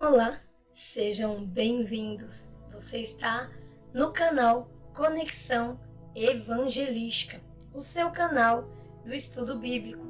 Olá, sejam bem-vindos. Você está no canal Conexão Evangelística, o seu canal do estudo bíblico.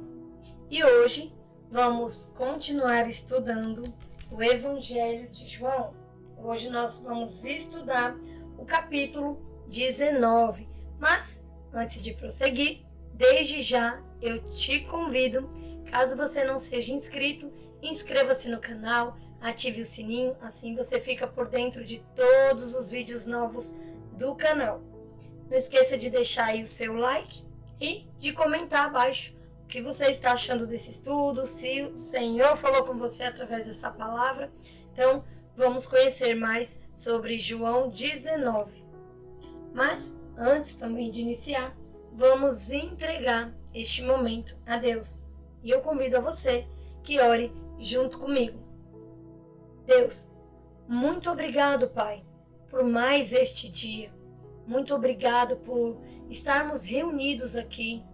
E hoje vamos continuar estudando o Evangelho de João. Hoje nós vamos estudar o capítulo 19. Mas, antes de prosseguir, desde já eu te convido, caso você não seja inscrito, inscreva-se no canal, ative o sininho, assim você fica por dentro de todos os vídeos novos do canal. Não esqueça de deixar aí o seu like e de comentar abaixo o que você está achando desse estudo, se o Senhor falou com você através dessa palavra. Então, vamos conhecer mais sobre João 19. Mas, antes também de iniciar, vamos entregar este momento a Deus. E eu convido a você que ore junto comigo. Deus, muito obrigado, Pai, por mais este dia. Muito obrigado por estarmos reunidos aqui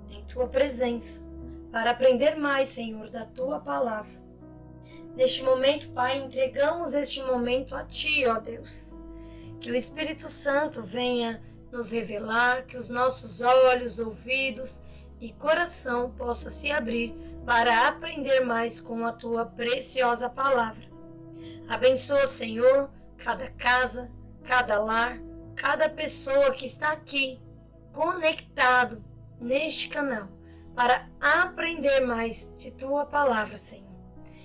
em Tua presença para aprender mais, Senhor, da Tua palavra. Neste momento, Pai, entregamos este momento a Ti, ó Deus. Que o Espírito Santo venha nos revelar, que os nossos olhos, ouvidos e coração possa se abrir para aprender mais com a Tua preciosa palavra. Abençoa, Senhor, cada casa, cada lar, cada pessoa que está aqui, conectado neste canal, para aprender mais de Tua palavra, Senhor.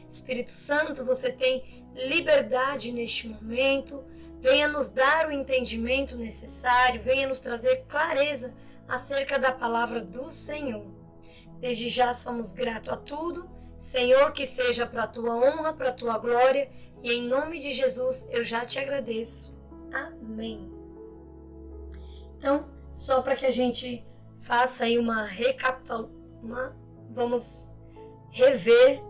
Espírito Santo, você tem liberdade neste momento, venha nos dar o entendimento necessário, venha nos trazer clareza acerca da palavra do Senhor. Desde já somos gratos a tudo, Senhor, que seja para a Tua honra, para a Tua glória, e em nome de Jesus eu já te agradeço. Amém. Então, só para que a gente faça aí uma recapitulação, vamos rever,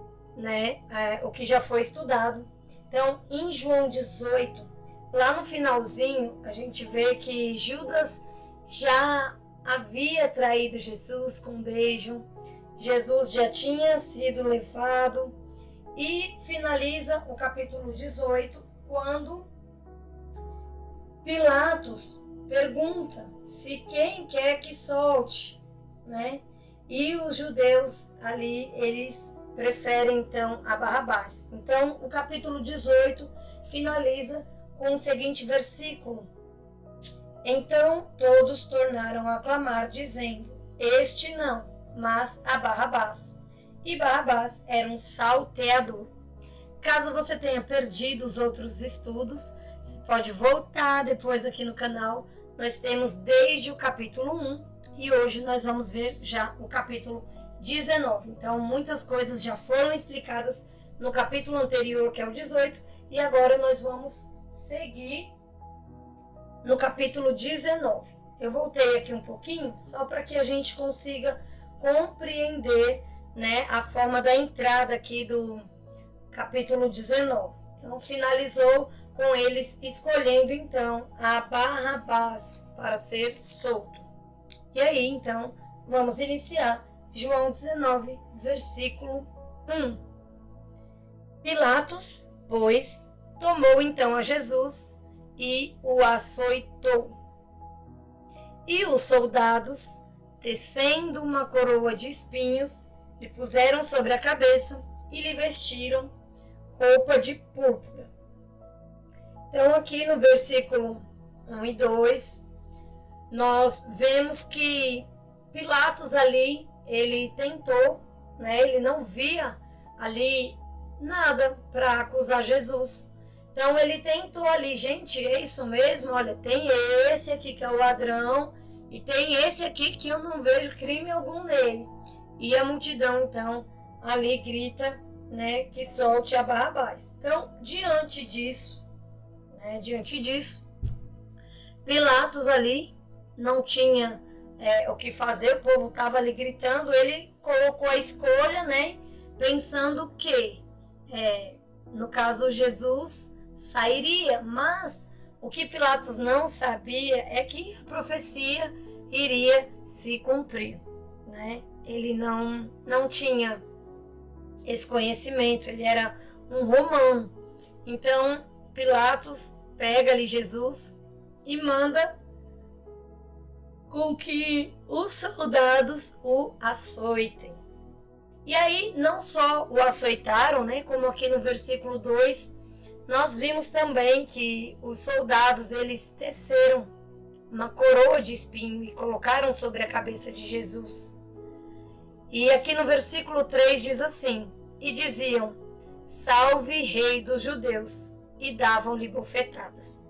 o que já foi estudado. Então, em João 18, lá no finalzinho, a gente vê que Judas já havia traído Jesus com um beijo, Jesus já tinha sido levado, e finaliza o capítulo 18 quando Pilatos pergunta se quem quer que solte, E os judeus ali, eles preferem então a Barrabás. Então o capítulo 18 finaliza com o seguinte versículo: Então todos tornaram a clamar, dizendo: Este não, mas a Barrabás. E Barrabás era um salteador. Caso você tenha perdido os outros estudos, você pode voltar depois aqui no canal. Nós temos desde o capítulo 1 e hoje nós vamos ver já o capítulo 19. Então muitas coisas já foram explicadas no capítulo anterior, que é o 18, e agora nós vamos seguir no capítulo 19. Eu voltei aqui um pouquinho só para que a gente consiga compreender, a forma da entrada aqui do capítulo 19. Então, finalizou com eles escolhendo, então, a Barrabás para ser solto. E aí, então, vamos iniciar João 19, versículo 1. Pilatos, pois, tomou então a Jesus e o açoitou. E os soldados, tecendo uma coroa de espinhos, lhe puseram sobre a cabeça e lhe vestiram roupa de púrpura. Então, aqui no versículo 1 e 2, nós vemos que Pilatos ali, ele tentou, ele não via ali nada para acusar Jesus. Então, ele tentou ali, gente, é isso mesmo? Olha, tem esse aqui que é o ladrão e tem esse aqui que eu não vejo crime algum nele. E a multidão, então, ali grita, que solte a Barrabás. Então, diante disso, Pilatos ali não tinha o que fazer, o povo estava ali gritando, ele colocou a escolha, pensando que, no caso, Jesus sairia, mas o que Pilatos não sabia é que a profecia iria se cumprir, Ele não tinha esse conhecimento, ele era um romano. Então Pilatos pega ali Jesus e manda com que os soldados o açoitem. E aí não só o açoitaram, né, como aqui no versículo 2, nós vimos também que os soldados eles teceram uma coroa de espinho e colocaram sobre a cabeça de Jesus. E aqui no versículo 3 diz assim: e diziam: salve rei dos judeus, e davam-lhe bofetadas.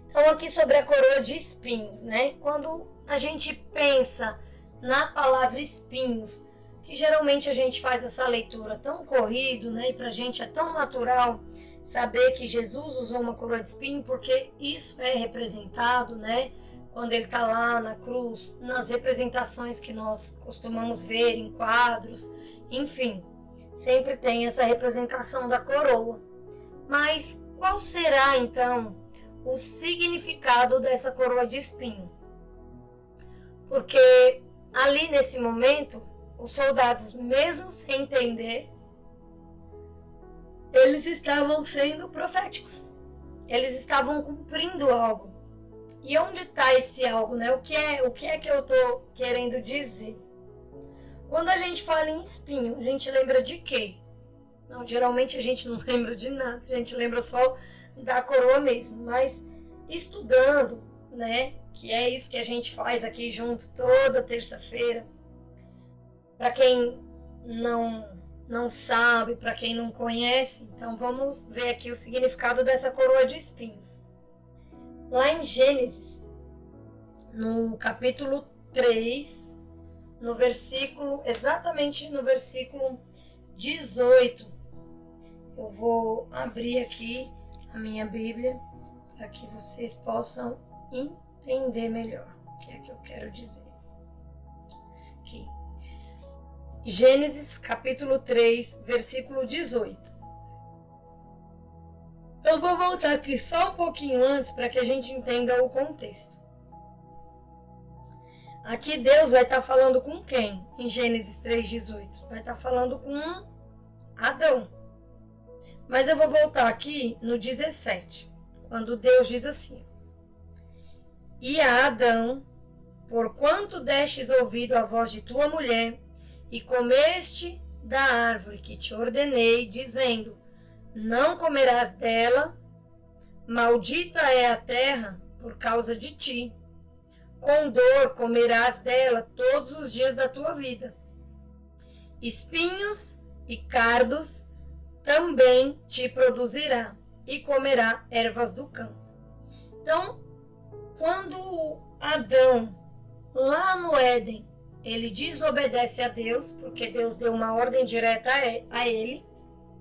Então aqui sobre a coroa de espinhos, né? Quando a gente pensa na palavra espinhos, que geralmente a gente faz essa leitura tão corrido, né? E pra gente é tão natural saber que Jesus usou uma coroa de espinho, porque isso é representado, né? Quando ele está lá na cruz, nas representações que nós costumamos ver em quadros, enfim, sempre tem essa representação da coroa. Mas qual será então o significado dessa coroa de espinho? Porque ali nesse momento, os soldados, mesmo sem entender, eles estavam sendo proféticos. Eles estavam cumprindo algo. E onde está esse algo, né? O que é que eu estou querendo dizer? Quando a gente fala em espinho, a gente lembra de quê? Não, geralmente a gente não lembra de nada. A gente lembra só da coroa mesmo. Mas estudando, né? Que é isso que a gente faz aqui junto toda terça-feira. Para quem não sabe, para quem não conhece, então vamos ver aqui o significado dessa coroa de espinhos. Lá em Gênesis, no capítulo 3, exatamente no versículo 18, eu vou abrir aqui a minha Bíblia para que vocês possam entender melhor o que é que eu quero dizer. Aqui. Gênesis capítulo 3, versículo 18. Eu vou voltar aqui só um pouquinho antes para que a gente entenda o contexto. Aqui Deus vai estar falando com quem? Em Gênesis 3,18. Vai estar falando com Adão. Mas eu vou voltar aqui no 17, quando Deus diz assim: e a Adão, porquanto destes ouvido a voz de tua mulher, e comeste da árvore que te ordenei, dizendo: não comerás dela, maldita é a terra por causa de ti. Com dor comerás dela todos os dias da tua vida. Espinhos e cardos também te produzirá, e comerá ervas do campo. Então, quando Adão, lá no Éden, ele desobedece a Deus, porque Deus deu uma ordem direta a ele,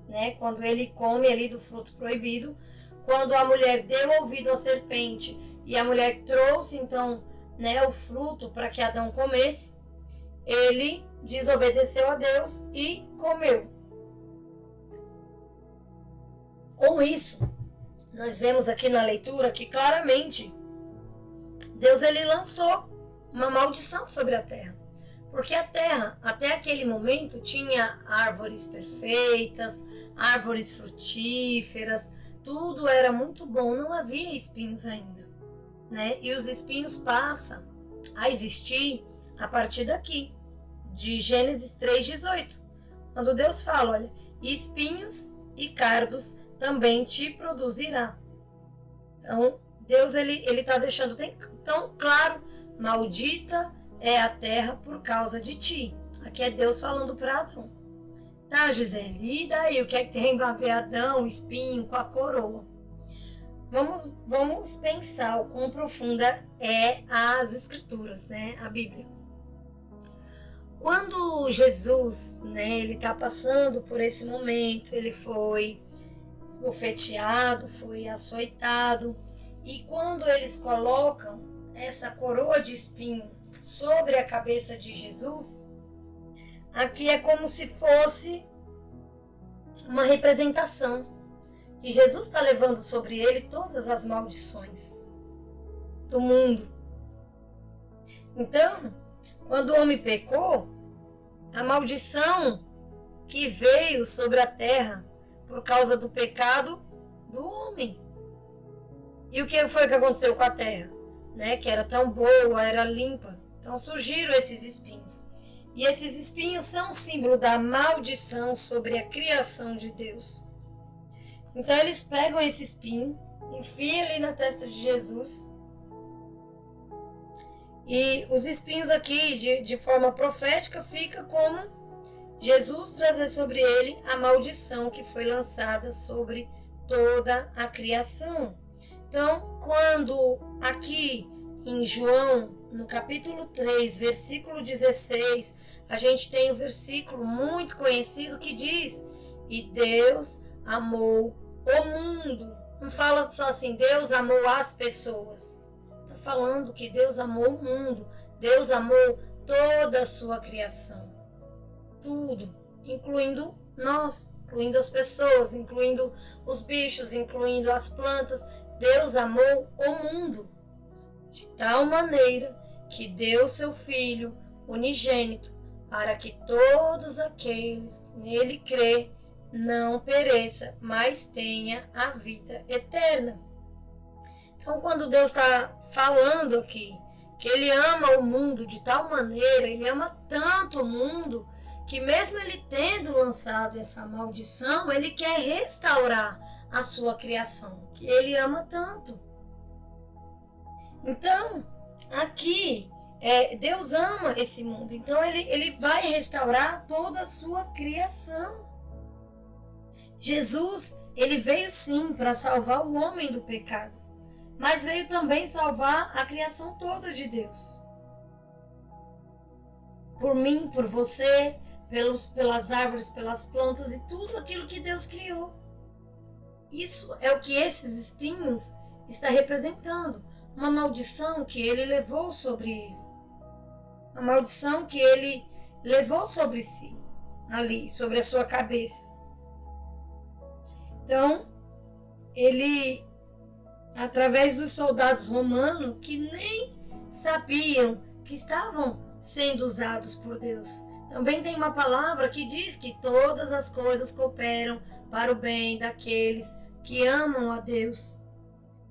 né? Quando ele come ali do fruto proibido, quando a mulher deu ouvido à serpente e a mulher trouxe então, né, o fruto para que Adão comesse, ele desobedeceu a Deus e comeu. Com isso, nós vemos aqui na leitura que claramente Deus ele lançou uma maldição sobre a terra. Porque a terra, até aquele momento, tinha árvores perfeitas, árvores frutíferas, tudo era muito bom, não havia espinhos ainda, né? E os espinhos passam a existir a partir daqui, de Gênesis 3,18, quando Deus fala, olha, espinhos e cardos também te produzirá. Então, Deus ele está deixando tão claro, maldita é a terra por causa de ti. Aqui é Deus falando para Adão. Tá, Gisele, e daí? O que é que tem a ver Adão, o espinho, com a coroa? Vamos pensar o quão profunda é as escrituras, né? A Bíblia. Quando Jesus, né, ele está passando por esse momento, ele foi esbofeteado, foi açoitado, e quando eles colocam essa coroa de espinho sobre a cabeça de Jesus, aqui é como se fosse uma representação, que Jesus está levando sobre ele todas as maldições do mundo. Então, quando o homem pecou, a maldição que veio sobre a terra por causa do pecado do homem. E o que foi que aconteceu com a terra? Né? Que era tão boa, era limpa. Então surgiram esses espinhos. E esses espinhos são símbolo da maldição sobre a criação de Deus. Então eles pegam esse espinho, enfiam ali na testa de Jesus. E os espinhos aqui, de forma profética, fica como Jesus trazer sobre ele a maldição que foi lançada sobre toda a criação. Então, quando aqui em João, no capítulo 3, versículo 16, a gente tem um versículo muito conhecido que diz: e Deus amou o mundo. Não fala só assim, Deus amou as pessoas. Está falando que Deus amou o mundo. Deus amou toda a sua criação. Tudo, incluindo nós, incluindo as pessoas, incluindo os bichos, incluindo as plantas. Deus amou o mundo de tal maneira que deu seu Filho unigênito para que todos aqueles que nele crê não pereça, mas tenha a vida eterna. Então, quando Deus está falando aqui que Ele ama o mundo de tal maneira, Ele ama tanto o mundo, que mesmo Ele tendo lançado essa maldição, Ele quer restaurar a sua criação, que Ele ama tanto. Então, aqui, Deus ama esse mundo, então ele vai restaurar toda a sua criação. Jesus, ele veio sim para salvar o homem do pecado, mas veio também salvar a criação toda de Deus. Por mim, por você, pelas árvores, pelas plantas e tudo aquilo que Deus criou. Isso é o que esses espinhos está representando, uma maldição que ele levou sobre ele. A maldição que ele levou sobre si, ali, sobre a sua cabeça. Então, ele, através dos soldados romanos, que nem sabiam que estavam sendo usados por Deus. Também tem uma palavra que diz que todas as coisas cooperam para o bem daqueles que amam a Deus.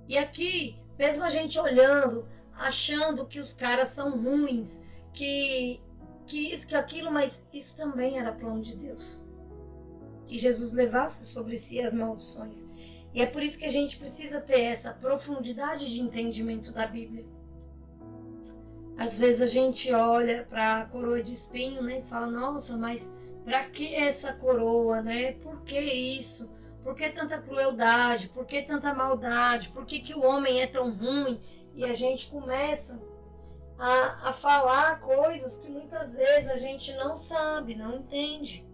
E aqui, mesmo a gente olhando, achando que os caras são ruins, que isso, que aquilo, mas isso também era plano de Deus. Que Jesus levasse sobre si as maldições. E é por isso que a gente precisa ter essa profundidade de entendimento da Bíblia. Às vezes a gente olha para a coroa de espinho, né, e fala, nossa, mas para que essa coroa, né? Por que isso? Por que tanta crueldade? Por que tanta maldade? Por que o homem é tão ruim? E a gente começa a falar coisas que muitas vezes a gente não sabe, não entende.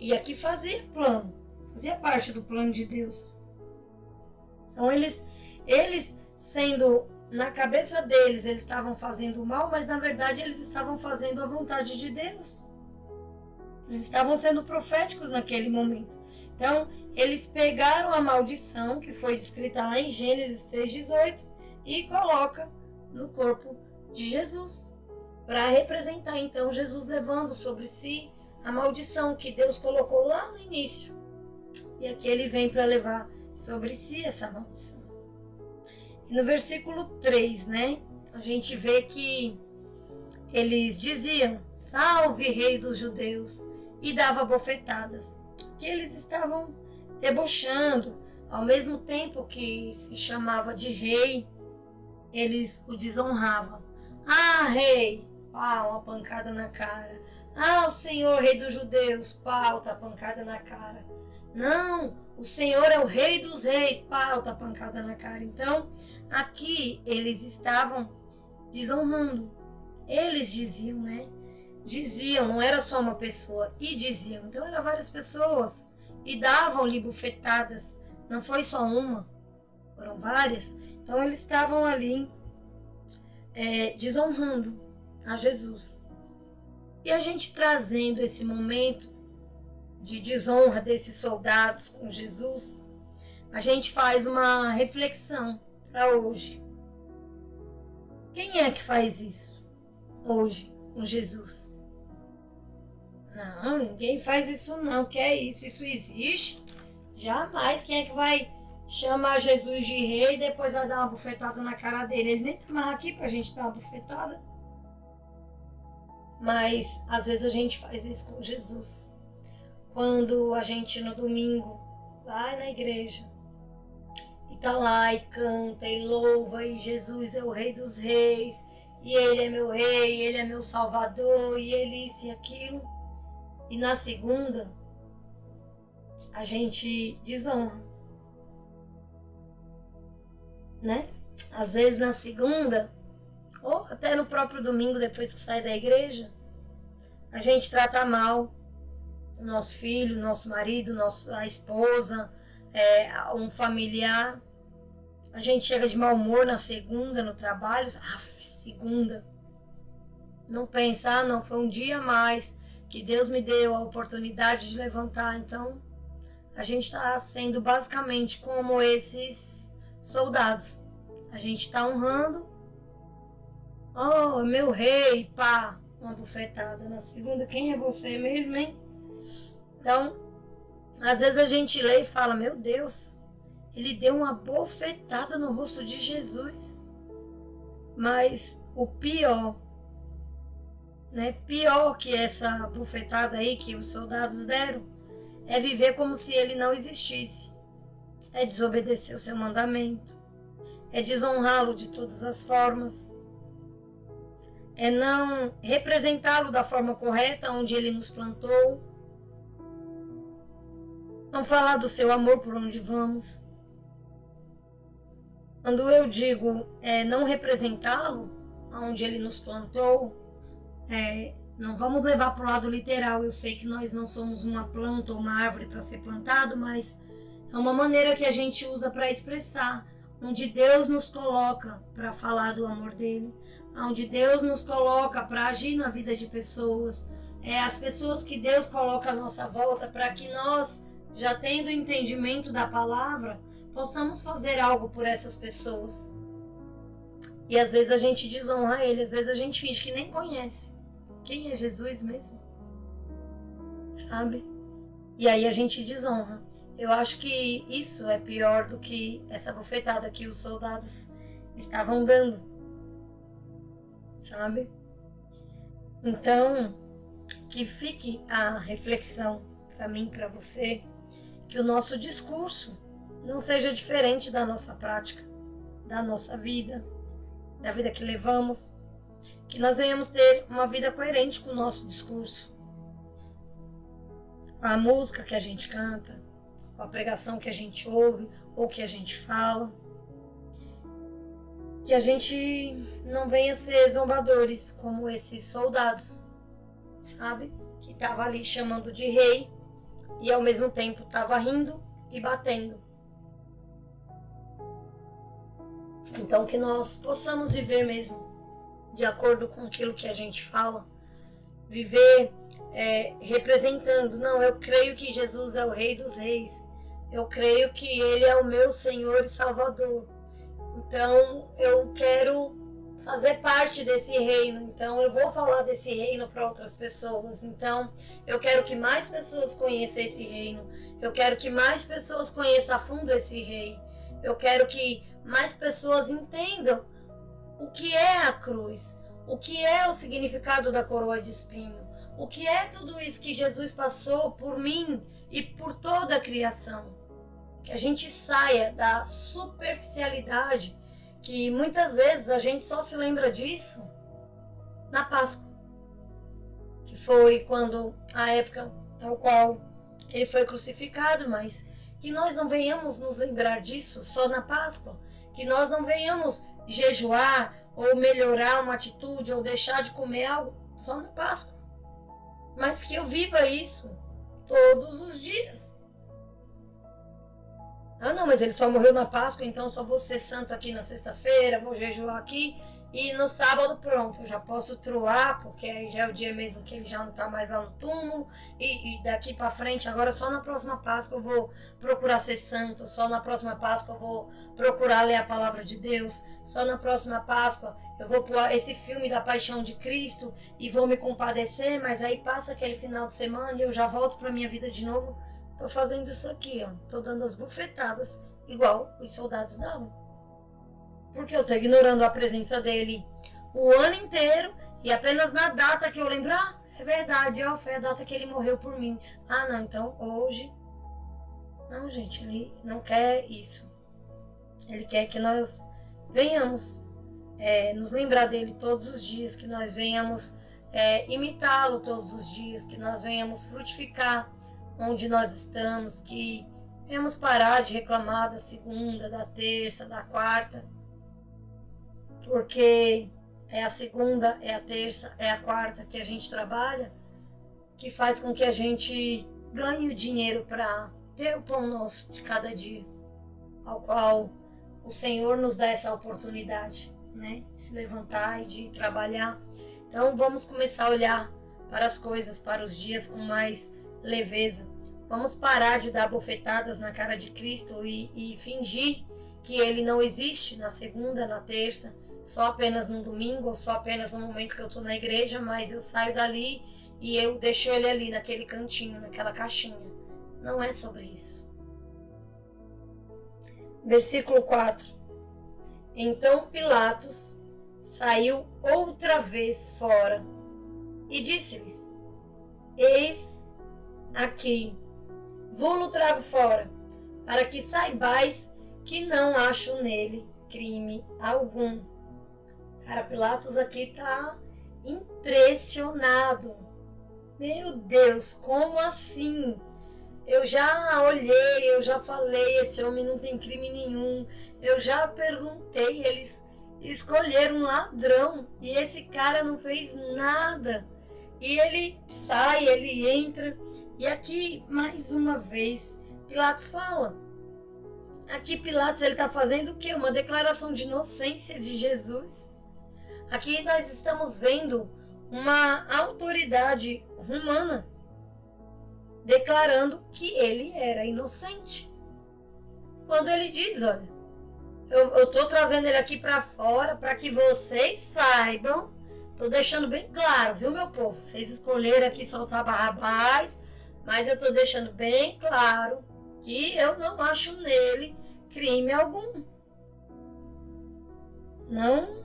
E aqui fazia parte do plano de Deus. Então eles sendo, na cabeça deles, eles estavam fazendo o mal, mas na verdade eles estavam fazendo a vontade de Deus. Eles estavam sendo proféticos naquele momento. Então, eles pegaram a maldição que foi descrita lá em Gênesis 3,18 e coloca no corpo de Jesus, para representar então Jesus levando sobre si a maldição que Deus colocou lá no início. E aqui ele vem para levar sobre si essa maldição. E no versículo 3, né, a gente vê que eles diziam, salve rei dos judeus, e dava bofetadas, que eles estavam debochando, ao mesmo tempo que se chamava de rei, eles o desonravam. Ah, rei, pau, uma pancada na cara. Ah, o Senhor, rei dos judeus, pau, tá pancada na cara. Não, o Senhor é o rei dos reis, pau, tá pancada na cara. Então, aqui eles estavam desonrando. Eles diziam, né? Diziam, não era só uma pessoa, e diziam. Então, eram várias pessoas e davam-lhe bufetadas. Não foi só uma, foram várias. Então, eles estavam ali desonrando a Jesus. E a gente trazendo esse momento de desonra desses soldados com Jesus, a gente faz uma reflexão para hoje. Quem é que faz isso hoje com Jesus? Não, ninguém faz isso não, que é isso? Isso existe? Jamais. Quem é que vai chamar Jesus de rei e depois vai dar uma bufetada na cara dele? Ele nem tá mais aqui pra gente dar uma bufetada. Mas às vezes a gente faz isso com Jesus. Quando a gente no domingo vai na igreja e tá lá e canta e louva e Jesus é o Rei dos Reis e Ele é meu Rei, Ele é meu Salvador e Ele isso e aquilo. E na segunda a gente desonra, né? Às vezes na segunda ou até no próprio domingo depois que sai da igreja, a gente trata mal o nosso filho, nosso marido, a esposa, um familiar. A gente chega de mau humor na segunda, no trabalho. Segunda. Não pensa, não, foi um dia a mais que Deus me deu a oportunidade de levantar. Então, a gente está sendo basicamente como esses soldados. A gente está honrando. Oh, meu rei, pá, uma bufetada. Na segunda, quem é você mesmo, hein? Então, às vezes a gente lê e fala, meu Deus, ele deu uma bofetada no rosto de Jesus. Mas o pior, né, pior que essa bufetada aí que os soldados deram, é viver como se ele não existisse. É desobedecer o seu mandamento. É desonrá-lo de todas as formas. É não representá-lo da forma correta onde ele nos plantou. Não falar do seu amor por onde vamos. Quando eu digo não representá-lo, onde ele nos plantou, não vamos levar para o lado literal. Eu sei que nós não somos uma planta ou uma árvore para ser plantado, mas é uma maneira que a gente usa para expressar, onde Deus nos coloca para falar do amor dele, onde Deus nos coloca para agir na vida de pessoas, as pessoas que Deus coloca à nossa volta, para que nós, já tendo o entendimento da palavra, possamos fazer algo por essas pessoas. E às vezes a gente desonra ele, às vezes a gente finge que nem conhece. Quem é Jesus mesmo? Sabe? E aí a gente desonra. Eu acho que isso é pior do que essa bufetada que os soldados estavam dando. Sabe? Então, que fique a reflexão para mim, para você, que o nosso discurso não seja diferente da nossa prática, da nossa vida, da vida que levamos, que nós venhamos ter uma vida coerente com o nosso discurso, com a música que a gente canta, com a pregação que a gente ouve ou que a gente fala, que a gente não venha ser zombadores como esses soldados, sabe? Que estava ali chamando de rei e ao mesmo tempo estava rindo e batendo. Então que nós possamos viver mesmo de acordo com aquilo que a gente fala, viver representando. Não, eu creio que Jesus é o Rei dos Reis, eu creio que Ele é o meu Senhor e Salvador, então eu quero fazer parte desse reino, então eu vou falar desse reino para outras pessoas, então eu quero que mais pessoas conheçam esse reino, eu quero que mais pessoas conheçam a fundo esse rei, eu quero que mais pessoas entendam o que é a cruz, o que é o significado da coroa de espinho, o que é tudo isso que Jesus passou por mim e por toda a criação. Que a gente saia da superficialidade, que muitas vezes a gente só se lembra disso na Páscoa, que foi quando a época ao qual ele foi crucificado, mas que nós não venhamos nos lembrar disso só na Páscoa, que nós não venhamos jejuar ou melhorar uma atitude ou deixar de comer algo só na Páscoa, mas que eu viva isso todos os dias. Ah não, mas ele só morreu na Páscoa, então só vou ser santo aqui na sexta-feira, vou jejuar aqui E no sábado, pronto, eu já posso troar, porque aí já é o dia mesmo que ele já não está mais lá no túmulo. E daqui para frente, agora só na próxima Páscoa eu vou procurar ser santo. Só na próxima Páscoa eu vou procurar ler a palavra de Deus. Só na próxima Páscoa eu vou pôr esse filme da Paixão de Cristo e vou me compadecer. Mas aí passa aquele final de semana e eu já volto para minha vida de novo. Tô fazendo isso aqui, ó. Tô dando as bufetadas, igual os soldados davam. Porque eu tô ignorando a presença dele o ano inteiro e apenas na data que eu lembrar, é verdade, ó, foi a data que ele morreu por mim. Ah, não, então hoje... Não, gente, ele não quer isso. Ele quer que nós venhamos nos lembrar dele todos os dias, que nós venhamos imitá-lo todos os dias, que nós venhamos frutificar onde nós estamos, que venhamos parar de reclamar da segunda, da terça, da quarta, porque é a segunda, é a terça, é a quarta que a gente trabalha, que faz com que a gente ganhe o dinheiro para ter o pão nosso de cada dia, ao qual o Senhor nos dá essa oportunidade, né, de se levantar e de trabalhar. Então vamos começar a olhar para as coisas, para os dias com mais leveza. Vamos parar de dar bofetadas na cara de Cristo e fingir que ele não existe na segunda, na terça, só apenas no domingo ou só apenas no momento que eu estou na igreja, mas eu saio dali e eu deixo ele ali naquele cantinho, naquela caixinha. Não é sobre isso. Versículo 4. Então Pilatos saiu outra vez fora e disse-lhes: Eis aqui, vou-lo trago fora, para que saibais que não acho nele crime algum. Cara, Pilatos aqui tá impressionado. Meu Deus, como assim? Eu já olhei, eu já falei, esse homem não tem crime nenhum. Eu já perguntei, eles escolheram um ladrão e esse cara não fez nada. E ele sai, ele entra. E aqui, mais uma vez, Pilatos fala. Aqui Pilatos ele está fazendo o quê? Uma declaração de inocência de Jesus. Aqui nós estamos vendo uma autoridade romana declarando que ele era inocente. Quando ele diz, olha, eu estou trazendo ele aqui para fora para que vocês saibam, estou deixando bem claro, viu, meu povo? Vocês escolheram aqui soltar Barrabás, mas eu estou deixando bem claro que eu não acho nele crime algum. Não.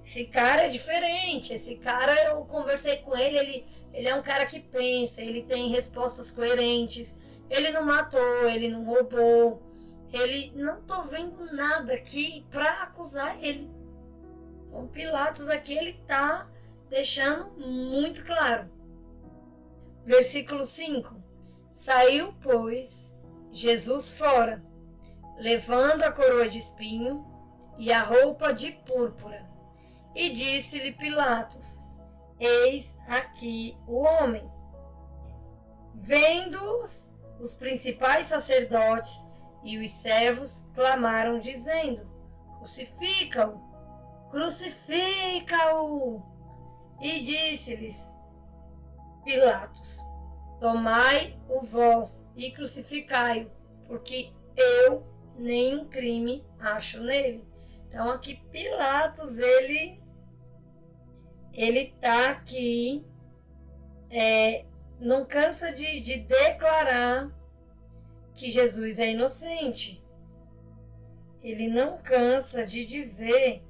Esse cara é diferente, esse cara eu conversei com ele é um cara que pensa, ele tem respostas coerentes, ele não matou, ele não roubou, ele não tô vendo nada aqui para acusar ele. O Pilatos aqui ele tá deixando muito claro. Versículo 5. Saiu, pois, Jesus fora, levando a coroa de espinho e a roupa de púrpura. E disse-lhe Pilatos: Eis aqui o homem. Vendo-os, os principais sacerdotes e os servos clamaram, dizendo: Crucifica-o! Crucifica-o! E disse-lhes Pilatos: Tomai-o vós e crucificai-o, porque eu nenhum crime acho nele. Então aqui Pilatos, ele tá aqui, não cansa de declarar que Jesus é inocente. Ele não cansa de dizer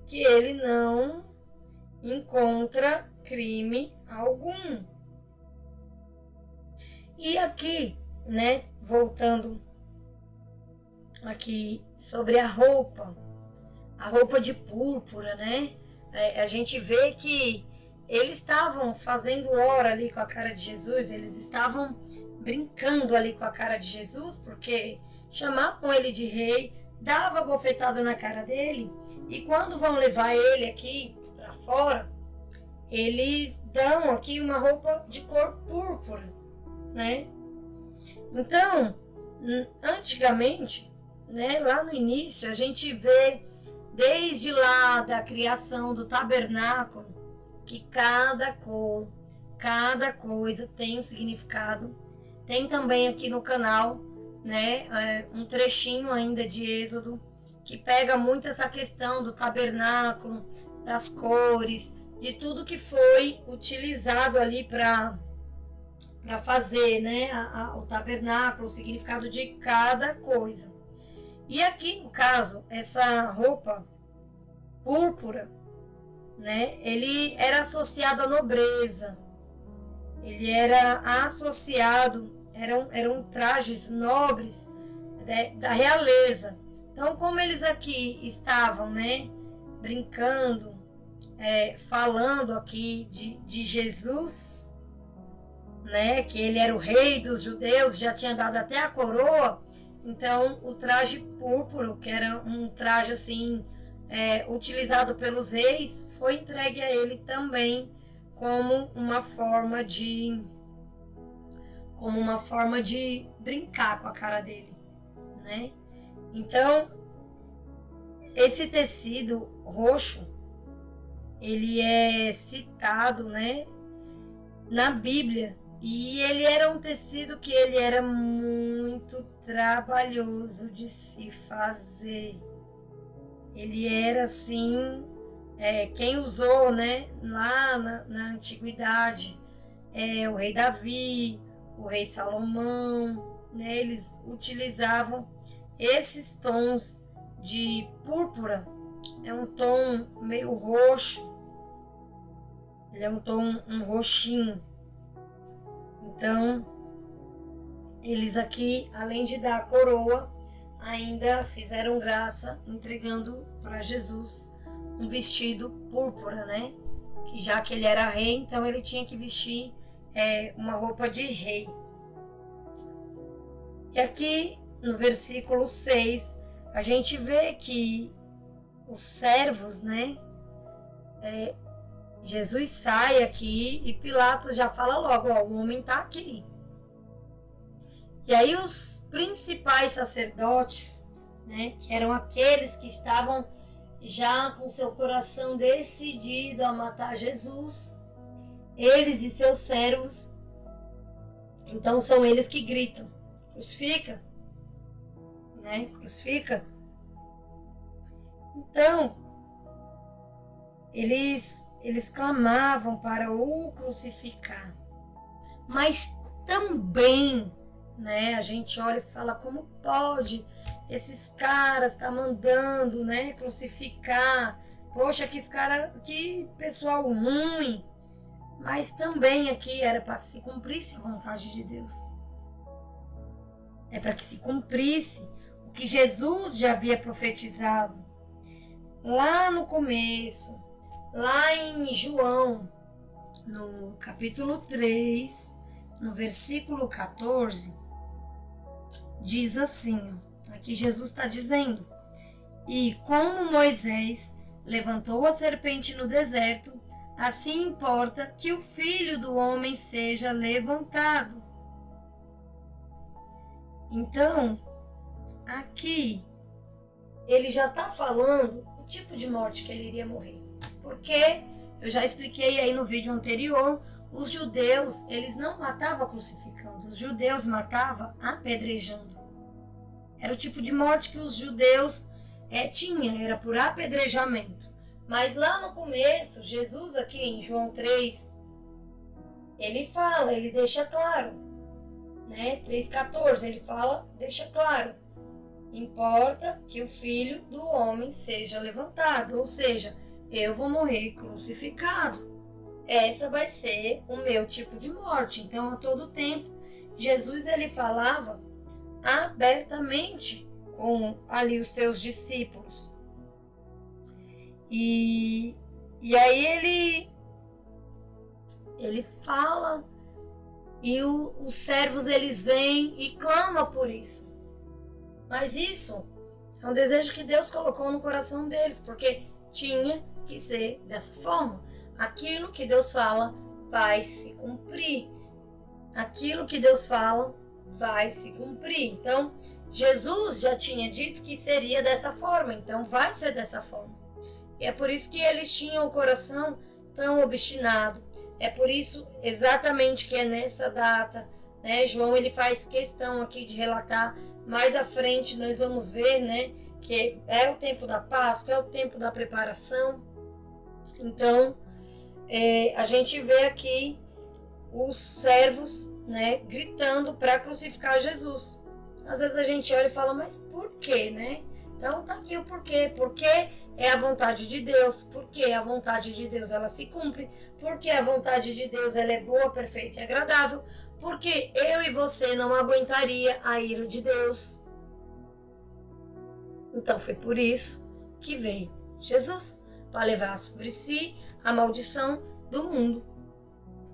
que ele não encontra crime algum. E aqui, né, voltando aqui sobre a roupa de púrpura, né? A gente vê que eles estavam fazendo hora ali com a cara de Jesus, eles estavam brincando ali com a cara de Jesus, porque chamavam ele de rei, dava bofetada na cara dele, e quando vão levar ele aqui para fora, eles dão aqui uma roupa de cor púrpura, né? Então, antigamente, né, lá no início, a gente vê desde lá da criação do tabernáculo, que cada cor, cada coisa tem um significado. Tem também aqui no canal, né, um trechinho ainda de Êxodo, que pega muito essa questão do tabernáculo, das cores, de tudo que foi utilizado ali para fazer, né, o tabernáculo, o significado de cada coisa. E aqui, no caso, essa roupa púrpura, né, ele era associado à nobreza, ele era associado, eram trajes nobres, né, da realeza. Então, como eles aqui estavam, né, brincando, falando aqui de Jesus, né, que ele era o rei dos judeus, já tinha dado até a coroa, então o traje púrpura, que era um traje assim, utilizado pelos reis, foi entregue a ele também como uma forma de brincar com a cara dele, né? Então, esse tecido roxo, ele é citado, né, na Bíblia, e ele era um tecido que ele era muito trabalhoso de se fazer. Ele era assim, quem usou, né, lá na antiguidade, o rei Davi, o rei Salomão, né, eles utilizavam esses tons de púrpura. É um tom meio roxo, ele é um roxinho. Então, eles aqui, além de dar a coroa, ainda fizeram graça entregando para Jesus um vestido púrpura, né? Que já que ele era rei, então ele tinha que vestir uma roupa de rei. E aqui no versículo 6, a gente vê que os servos, né? Jesus sai aqui e Pilatos já fala logo, o homem está aqui. E aí os principais sacerdotes, né, que eram aqueles que estavam já com seu coração decidido a matar Jesus, eles e seus servos, então são eles que gritam, crucifica, né, crucifica. Então, eles clamavam para o crucificar, mas também, né, a gente olha e fala, como pode esses caras tá mandando, né, crucificar, poxa, que pessoal ruim. Mas também aqui era para que se cumprisse a vontade de Deus, é para que se cumprisse o que Jesus já havia profetizado lá no começo, lá em João, no capítulo 3, no versículo 14, diz assim, aqui Jesus está dizendo, e como Moisés levantou a serpente no deserto, assim importa que o Filho do Homem seja levantado. Então, aqui, ele já está falando o tipo de morte que ele iria morrer. Porque, eu já expliquei aí no vídeo anterior, os judeus, eles não matavam crucificando, os judeus matavam apedrejando. Era o tipo de morte que os judeus tinham, era por apedrejamento. Mas lá no começo, Jesus aqui em João 3, ele fala, ele deixa claro, né? 3,14, ele fala, deixa claro, importa que o Filho do Homem seja levantado, ou seja, eu vou morrer crucificado. Essa vai ser o meu tipo de morte. Então, a todo tempo, Jesus ele falava abertamente com ali os seus discípulos. E aí ele fala e os servos eles vêm e clamam por isso. Mas isso é um desejo que Deus colocou no coração deles, porque tinha que ser dessa forma. Aquilo que Deus fala vai se cumprir. Aquilo que Deus fala vai se cumprir. Então, Jesus já tinha dito que seria dessa forma, então vai ser dessa forma. E é por isso que eles tinham o coração tão obstinado. É por isso exatamente que é nessa data, né? João ele faz questão aqui de relatar. Mais à frente nós vamos ver, né, que é o tempo da Páscoa, é o tempo da preparação. Então, a gente vê aqui os servos, né, gritando para crucificar Jesus. Às vezes a gente olha e fala, mas por quê, né? Então tá aqui o porquê. Porque é a vontade de Deus. Porque a vontade de Deus ela se cumpre. Porque a vontade de Deus ela é boa, perfeita e agradável. Porque eu e você não aguentaria a ira de Deus. Então foi por isso que veio Jesus, para levar sobre si a maldição do mundo.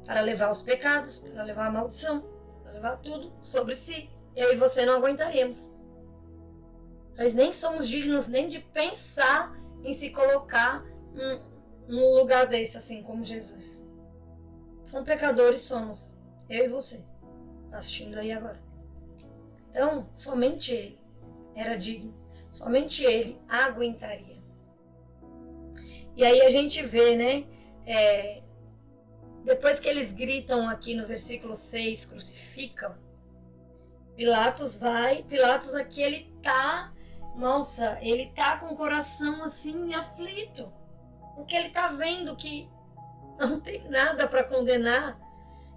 Para levar os pecados, para levar a maldição, para levar tudo sobre si. Eu e você não aguentaríamos. Nós nem somos dignos nem de pensar em se colocar num lugar desse, assim como Jesus. Então, pecadores somos, eu e você. Está assistindo aí agora. Então, somente Ele era digno. Somente Ele aguentaria. E aí a gente vê, né? Depois que eles gritam aqui no versículo 6, crucificam, Pilatos aqui ele tá com o coração assim aflito, porque ele tá vendo que não tem nada para condenar,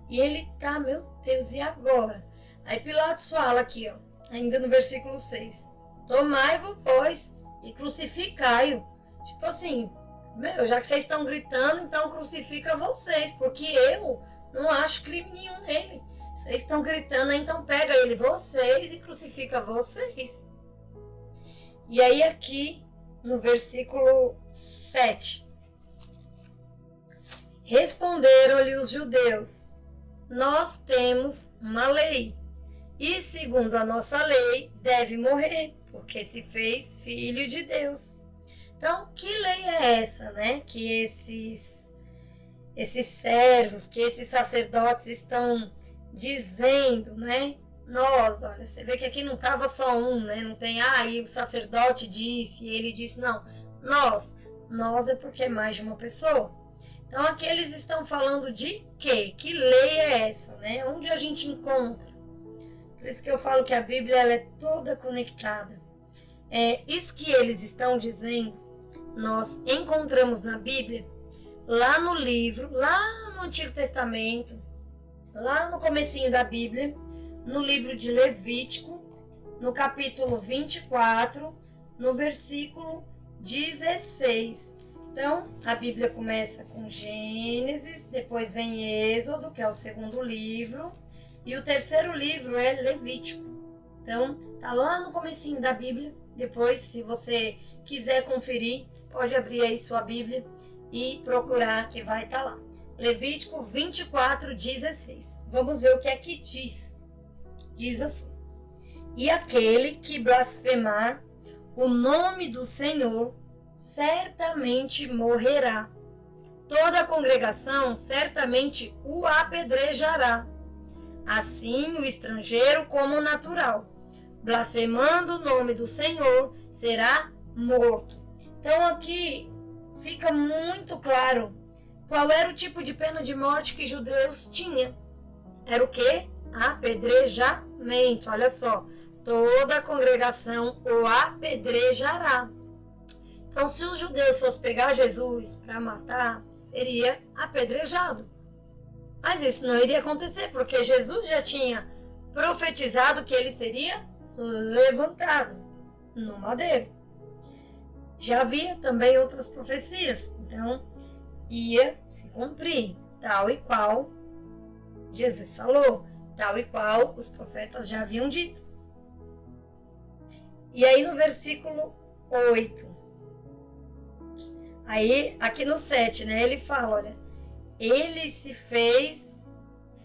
e ele tá, meu Deus, e agora? Aí Pilatos fala aqui, ó, ainda no versículo 6, tomai-vos vós e crucificai-o. Tipo assim, já que vocês estão gritando, então crucifica vocês, porque eu não acho crime nenhum nele. Vocês estão gritando, então pega ele, vocês, e crucifica vocês. E aí aqui, no versículo 7. Responderam-lhe os judeus, nós temos uma lei, e segundo a nossa lei, deve morrer, porque se fez filho de Deus. Então, que lei é essa, né? Que esses servos, que esses sacerdotes estão dizendo, né? Nós, olha, você vê que aqui não estava só um, né? Não tem, e o sacerdote disse, e ele disse, não. Nós é porque é mais de uma pessoa. Então, aqui eles estão falando de quê? Que lei é essa, né? Onde a gente encontra? Por isso que eu falo que a Bíblia ela é toda conectada. Isso que eles estão dizendo, nós encontramos na Bíblia, lá no livro, lá no Antigo Testamento, lá no comecinho da Bíblia, no livro de Levítico, no capítulo 24, no versículo 16. Então, a Bíblia começa com Gênesis, depois vem Êxodo, que é o segundo livro, e o terceiro livro é Levítico. Então, tá lá no comecinho da Bíblia. Depois, se você quiser conferir, você pode abrir aí sua Bíblia e procurar, que vai estar lá. Levítico 24, 16. Vamos ver o que é que diz. Diz assim: e aquele que blasfemar o nome do Senhor certamente morrerá. Toda a congregação certamente o apedrejará. Assim o estrangeiro como o natural, blasfemando o nome do Senhor, será morto. Então aqui fica muito claro qual era o tipo de pena de morte que judeus tinham. Era o quê? Apedrejamento. Olha só, toda a congregação o apedrejará. Então, se os judeus fossem pegar Jesus para matar, seria apedrejado. Mas isso não iria acontecer, porque Jesus já tinha profetizado que ele seria levantado no madeiro. Já havia também outras profecias, então ia se cumprir, tal e qual Jesus falou, tal e qual os profetas já haviam dito. E aí no versículo 8, aí aqui no 7, né, ele fala, olha, ele se fez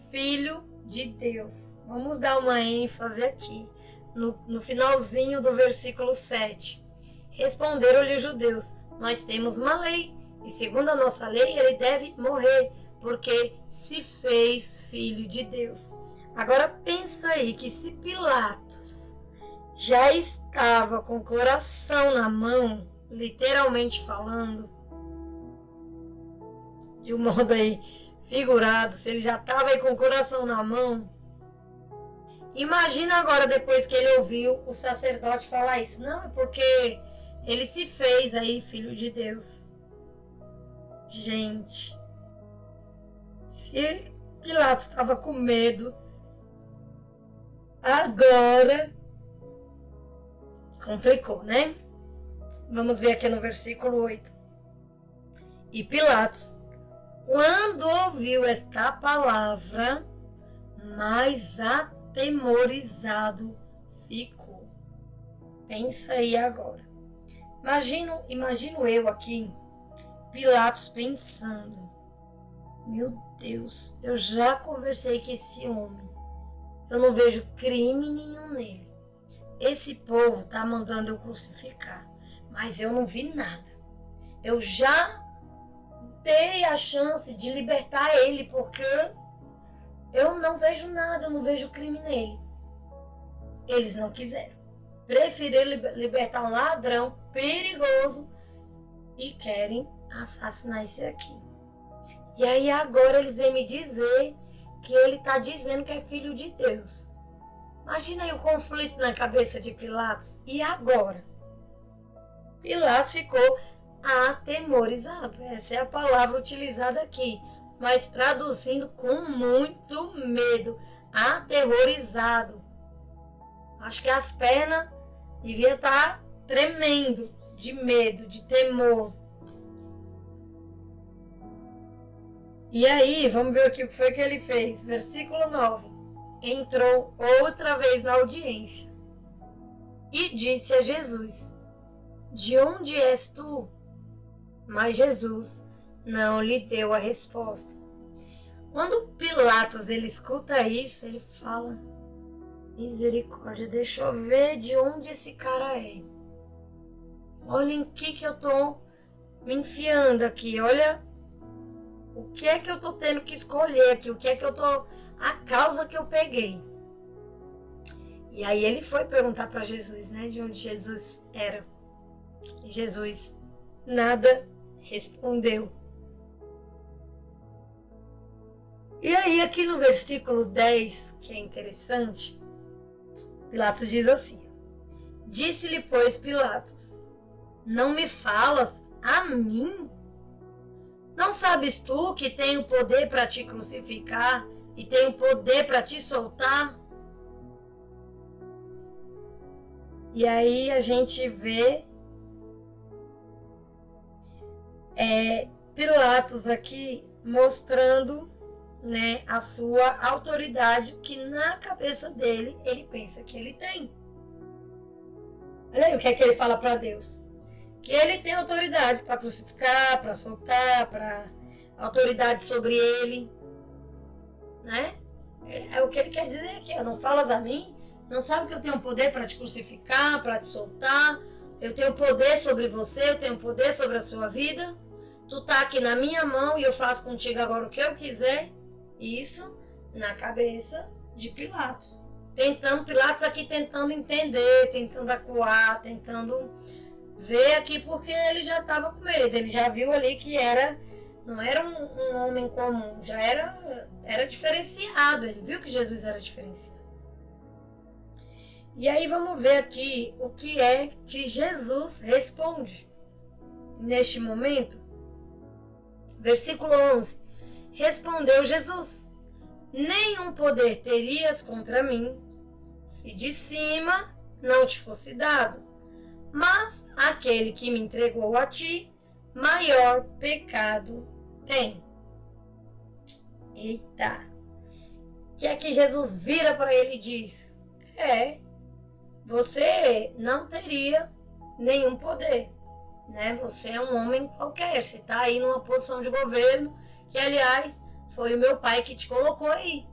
filho de Deus. Vamos dar uma ênfase aqui, no finalzinho do versículo 7. Responderam-lhe os judeus, nós temos uma lei, e segundo a nossa lei ele deve morrer, porque se fez filho de Deus. Agora pensa aí que se Pilatos já estava com o coração na mão, literalmente falando, de um modo aí figurado, se ele já estava aí com o coração na mão, imagina agora depois que ele ouviu o sacerdote falar isso. Não, é porque ele se fez aí filho de Deus. Gente, se Pilatos estava com medo, agora complicou, né? Vamos ver aqui no versículo 8. E Pilatos, quando ouviu esta palavra, mais atemorizado ficou. Pensa aí agora. Imagino eu aqui, Pilatos pensando, meu Deus, eu já conversei com esse homem, eu não vejo crime nenhum nele. Esse povo tá mandando eu crucificar, mas eu não vi nada. Eu já dei a chance de libertar ele, porque eu não vejo nada, eu não vejo crime nele. Eles não quiseram. Preferiram libertar um ladrão perigoso e querem assassinar esse aqui. E aí agora eles vêm me dizer que ele está dizendo que é filho de Deus. Imagina aí o conflito na cabeça de Pilatos. E agora? Pilatos ficou atemorizado. Essa é a palavra utilizada aqui, mas traduzindo com muito medo, aterrorizado. Acho que as pernas deviam estar tremendo de medo, de temor. E aí, vamos ver aqui o que foi que ele fez. Versículo 9. Entrou outra vez na audiência e disse a Jesus: de onde és tu? Mas Jesus não lhe deu a resposta. Quando Pilatos ele escuta isso, ele fala: misericórdia, deixa eu ver de onde esse cara é. Olha em que eu tô me enfiando aqui, olha o que é que eu tô tendo que escolher aqui, o que é que eu tô, a causa que eu peguei. E aí ele foi perguntar para Jesus, né, de onde Jesus era. E Jesus nada respondeu. E aí aqui no versículo 10, que é interessante, Pilatos diz assim: disse-lhe, pois, Pilatos: não me falas a mim? Não sabes tu que tenho poder para te crucificar e tenho poder para te soltar? E aí a gente vê Pilatos aqui mostrando, né, a sua autoridade, que na cabeça dele ele pensa que ele tem. Olha aí o que é que ele fala para Deus. Que ele tem autoridade para crucificar, para soltar, para autoridade sobre ele, né? É o que ele quer dizer aqui, ó, não falas a mim, não sabe que eu tenho poder para te crucificar, para te soltar, eu tenho poder sobre você, eu tenho poder sobre a sua vida, tu tá aqui na minha mão e eu faço contigo agora o que eu quiser. Isso na cabeça de Pilatos. Pilatos aqui tentando entender, tentando acuar, tentando ver aqui, porque ele já estava com medo, ele já viu ali que não era um homem comum, já era diferenciado, ele viu que Jesus era diferenciado. E aí vamos ver aqui o que é que Jesus responde neste momento. Versículo 11. Respondeu Jesus: nenhum poder terias contra mim, se de cima não te fosse dado. Mas aquele que me entregou a ti, maior pecado tem. Eita! O que é que Jesus vira para ele e diz? Você não teria nenhum poder, né? Você é um homem qualquer, você está aí numa posição de governo, que aliás foi o meu pai que te colocou aí,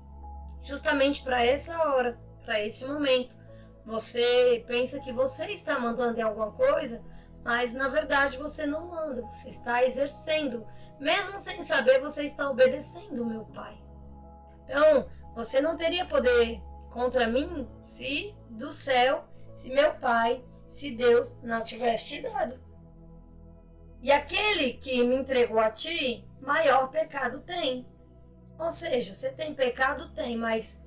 justamente para essa hora, para esse momento. Você pensa que você está mandando em alguma coisa, mas na verdade você não manda, você está exercendo. Mesmo sem saber, você está obedecendo o meu pai. Então, você não teria poder contra mim se do céu se Deus não tivesse te dado. E aquele que me entregou a ti, maior pecado tem. Ou seja, você tem pecado? Tem, mas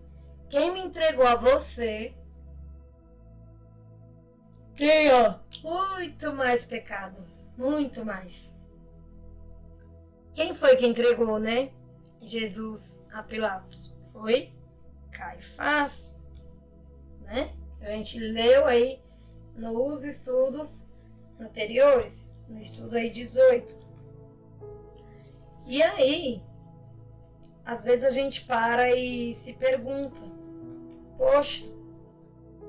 quem me entregou a você tem, muito mais pecado. Muito mais. Quem foi que entregou, né? Jesus a Pilatos? Foi Caifás, né? A gente leu aí nos estudos anteriores, no estudo aí 18. E aí, às vezes a gente para e se pergunta, poxa,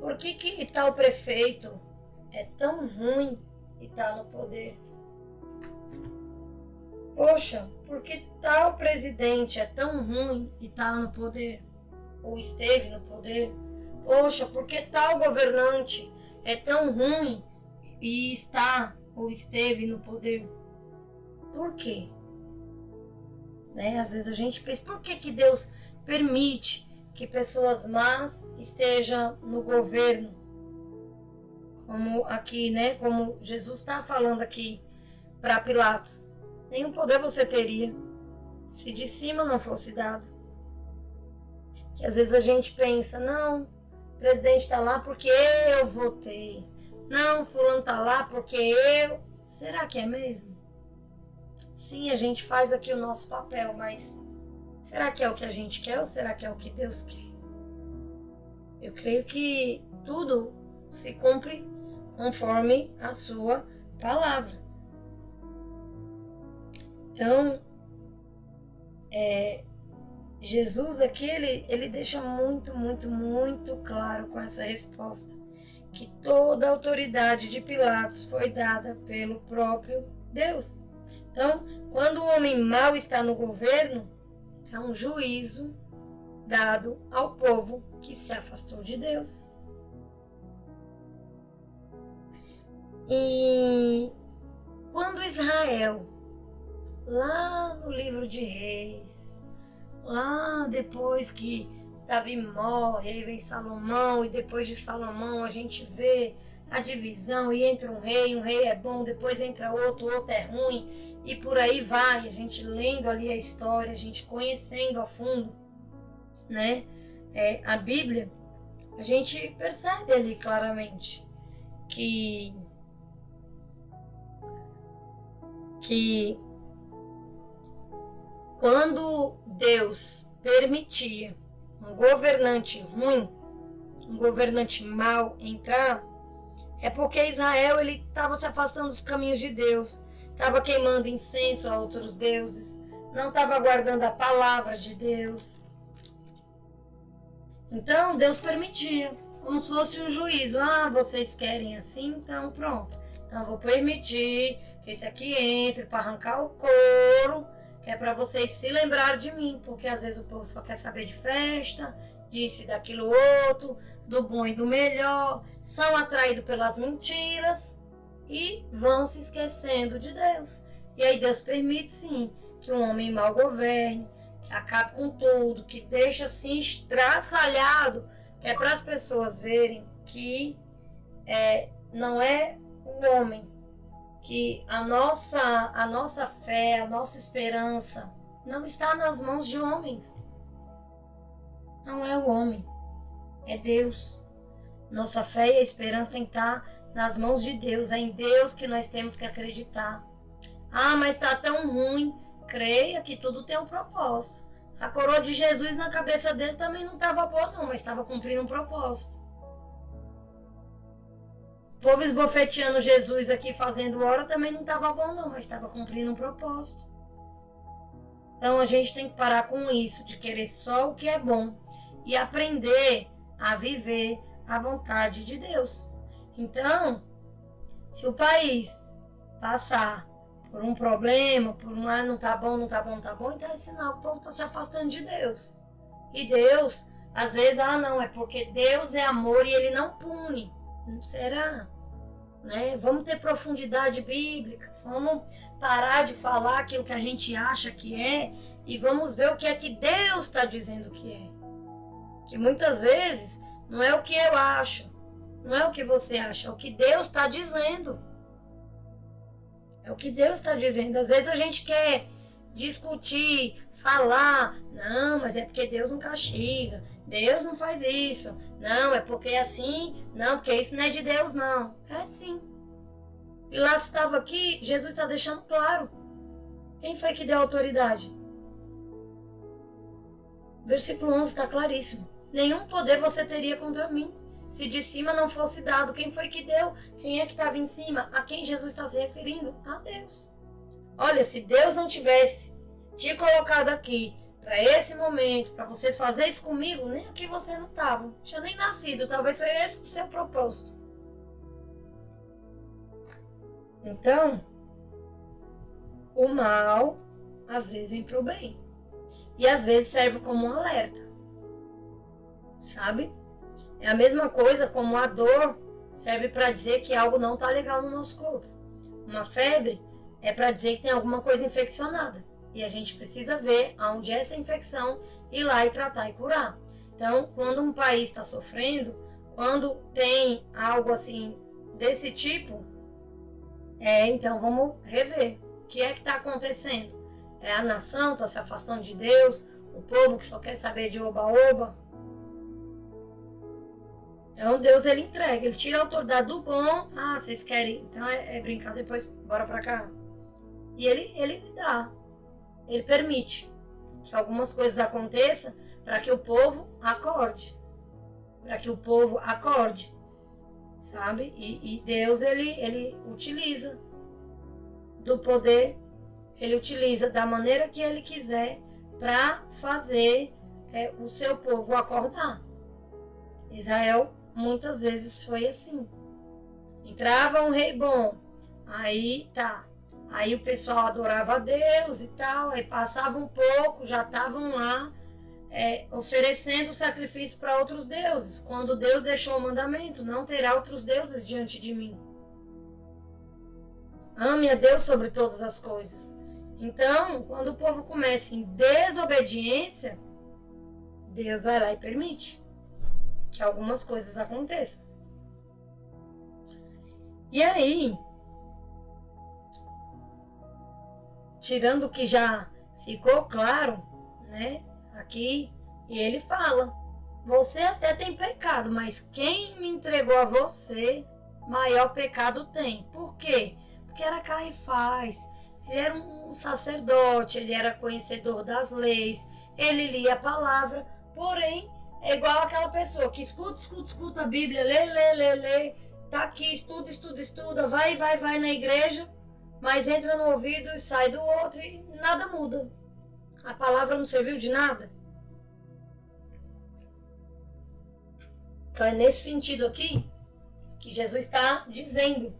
por que tal prefeito é tão ruim e está no poder? Poxa, por que tal presidente é tão ruim e está no poder? Ou esteve no poder? Poxa, por que tal governante é tão ruim e está ou esteve no poder? Por quê? Né? Às vezes a gente pensa, por que Deus permite que pessoas más estejam no governo? Como aqui, né? Como Jesus está falando aqui para Pilatos. Nenhum poder você teria se de cima não fosse dado. Que às vezes a gente pensa, não, o presidente está lá porque eu votei. Não, fulano está lá porque eu... Será que é mesmo? Sim, a gente faz aqui o nosso papel, mas será que é o que a gente quer ou será que é o que Deus quer? Eu creio que tudo se cumpre conforme a sua palavra. Então, Jesus aqui, ele deixa muito, muito, muito claro com essa resposta, que toda a autoridade de Pilatos foi dada pelo próprio Deus. Então, quando o homem mau está no governo, é um juízo dado ao povo que se afastou de Deus. E quando Israel, lá no livro de Reis, lá depois que Davi morre, aí vem Salomão, e depois de Salomão a gente vê a divisão, e entra um rei é bom, depois entra outro é ruim, e por aí vai, a gente lendo ali a história, a gente conhecendo a fundo, né, a Bíblia, a gente percebe ali claramente que quando Deus permitia um governante ruim, um governante mau entrar, é porque Israel estava se afastando dos caminhos de Deus, estava queimando incenso a outros deuses, não estava guardando a palavra de Deus. Então Deus permitia, como se fosse um juízo. Vocês querem assim? Então pronto. Então eu vou permitir que esse aqui entre para arrancar o couro, que é para vocês se lembrarem de mim, porque às vezes o povo só quer saber de festa, disso e daquilo outro, do bom e do melhor, são atraídos pelas mentiras e vão se esquecendo de Deus. E aí Deus permite sim que um homem mau governe, que acabe com tudo, que deixa assim estraçalhado, que é para as pessoas verem que não é o homem, que a nossa fé, a nossa esperança não está nas mãos de homens. Não é o homem, é Deus. Nossa fé e a esperança tem que estar nas mãos de Deus. É em Deus que nós temos que acreditar. Mas está tão ruim. Creia que tudo tem um propósito. A coroa de Jesus na cabeça dele também não estava boa não, mas estava cumprindo um propósito. O povo esbofeteando Jesus aqui fazendo hora também não estava bom não, mas estava cumprindo um propósito. Então a gente tem que parar com isso, de querer só o que é bom e aprender a viver a vontade de Deus. Então, se o país passar por um problema, por não tá bom, então é sinal que o povo está se afastando de Deus. E Deus, às vezes, não, é porque Deus é amor e ele não pune. Será? Né? Vamos ter profundidade bíblica, vamos parar de falar aquilo que a gente acha que é e vamos ver o que é que Deus está dizendo que é. Que muitas vezes não é o que eu acho, Não é o que você acha, é o que Deus está dizendo. É o que Deus está dizendo. Às vezes a gente quer discutir, falar, não, mas é porque Deus não castiga, Deus não faz isso, não, é porque é assim, não, porque isso não é de Deus, não. É sim. Pilatos estava aqui, Jesus está deixando claro. Quem foi que deu autoridade? Versículo 11 está claríssimo. Nenhum poder você teria contra mim, se de cima não fosse dado. Quem foi que deu? Quem é que estava em cima? A quem Jesus está se referindo? A Deus. Olha, se Deus não tivesse te colocado aqui para esse momento, para você fazer isso comigo, nem aqui você não estava. Tinha nem nascido, talvez foi esse o seu propósito. Então, o mal às vezes vem para o bem. E às vezes serve como um alerta. Sabe? É a mesma coisa como a dor serve para dizer que algo não está legal no nosso corpo. Uma febre é para dizer que tem alguma coisa infeccionada. E a gente precisa ver aonde é essa infecção, ir lá e tratar e curar. Então, quando um país está sofrendo, quando tem algo assim desse tipo, então vamos rever. O que é que está acontecendo? É a nação está se afastando de Deus? O povo que só quer saber de oba-oba? Então Deus ele entrega, ele tira a autoridade do bom. Ah, vocês querem? Então é brincar, depois bora pra cá. E ele dá, ele permite que algumas coisas aconteçam para que o povo acorde. Para que o povo acorde, sabe? E Deus ele utiliza do poder, ele utiliza da maneira que ele quiser para fazer o seu povo acordar. Israel muitas vezes foi assim. Entrava um rei bom, aí aí o pessoal adorava a Deus e tal, aí passava um pouco, já estavam lá oferecendo sacrifício para outros deuses, quando Deus deixou o mandamento: não terá outros deuses diante de mim. Ame a Deus sobre todas as coisas. Então, quando o povo começa em desobediência, Deus vai lá e permite que algumas coisas aconteçam. E aí, tirando o que já ficou claro, né, aqui, e ele fala: você até tem pecado, mas quem me entregou a você, maior pecado tem. Por quê? Porque era Caifás, ele era um sacerdote, ele era conhecedor das leis, ele lia a palavra, porém, é igual aquela pessoa que escuta a Bíblia, lê, tá aqui, estuda, vai na igreja, mas entra no ouvido e sai do outro e nada muda. A palavra não serviu de nada. Então é nesse sentido aqui que Jesus está dizendo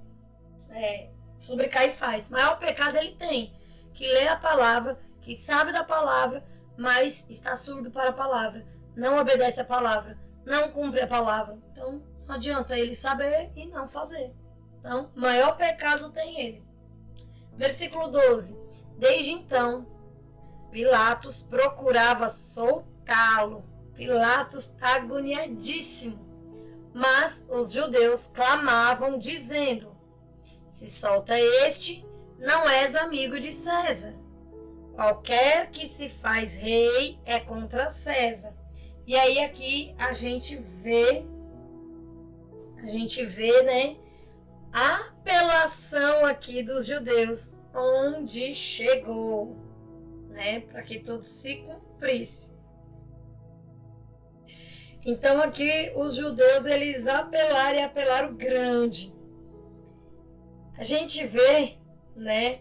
sobre Caifás. Maior pecado ele tem, que lê a palavra, que sabe da palavra, mas está surdo para a palavra. Não obedece a palavra, não cumpre a palavra. Então, não adianta ele saber e não fazer. Então, maior pecado tem ele. Versículo 12. Desde então, Pilatos procurava soltá-lo. Pilatos agoniadíssimo. Mas os judeus clamavam, dizendo: se solta este, não és amigo de César. Qualquer que se faz rei é contra César. E aí aqui a gente vê, né, a apelação aqui dos judeus, onde chegou, né, para que tudo se cumprisse. Então aqui os judeus, eles apelaram grande. A gente vê, né,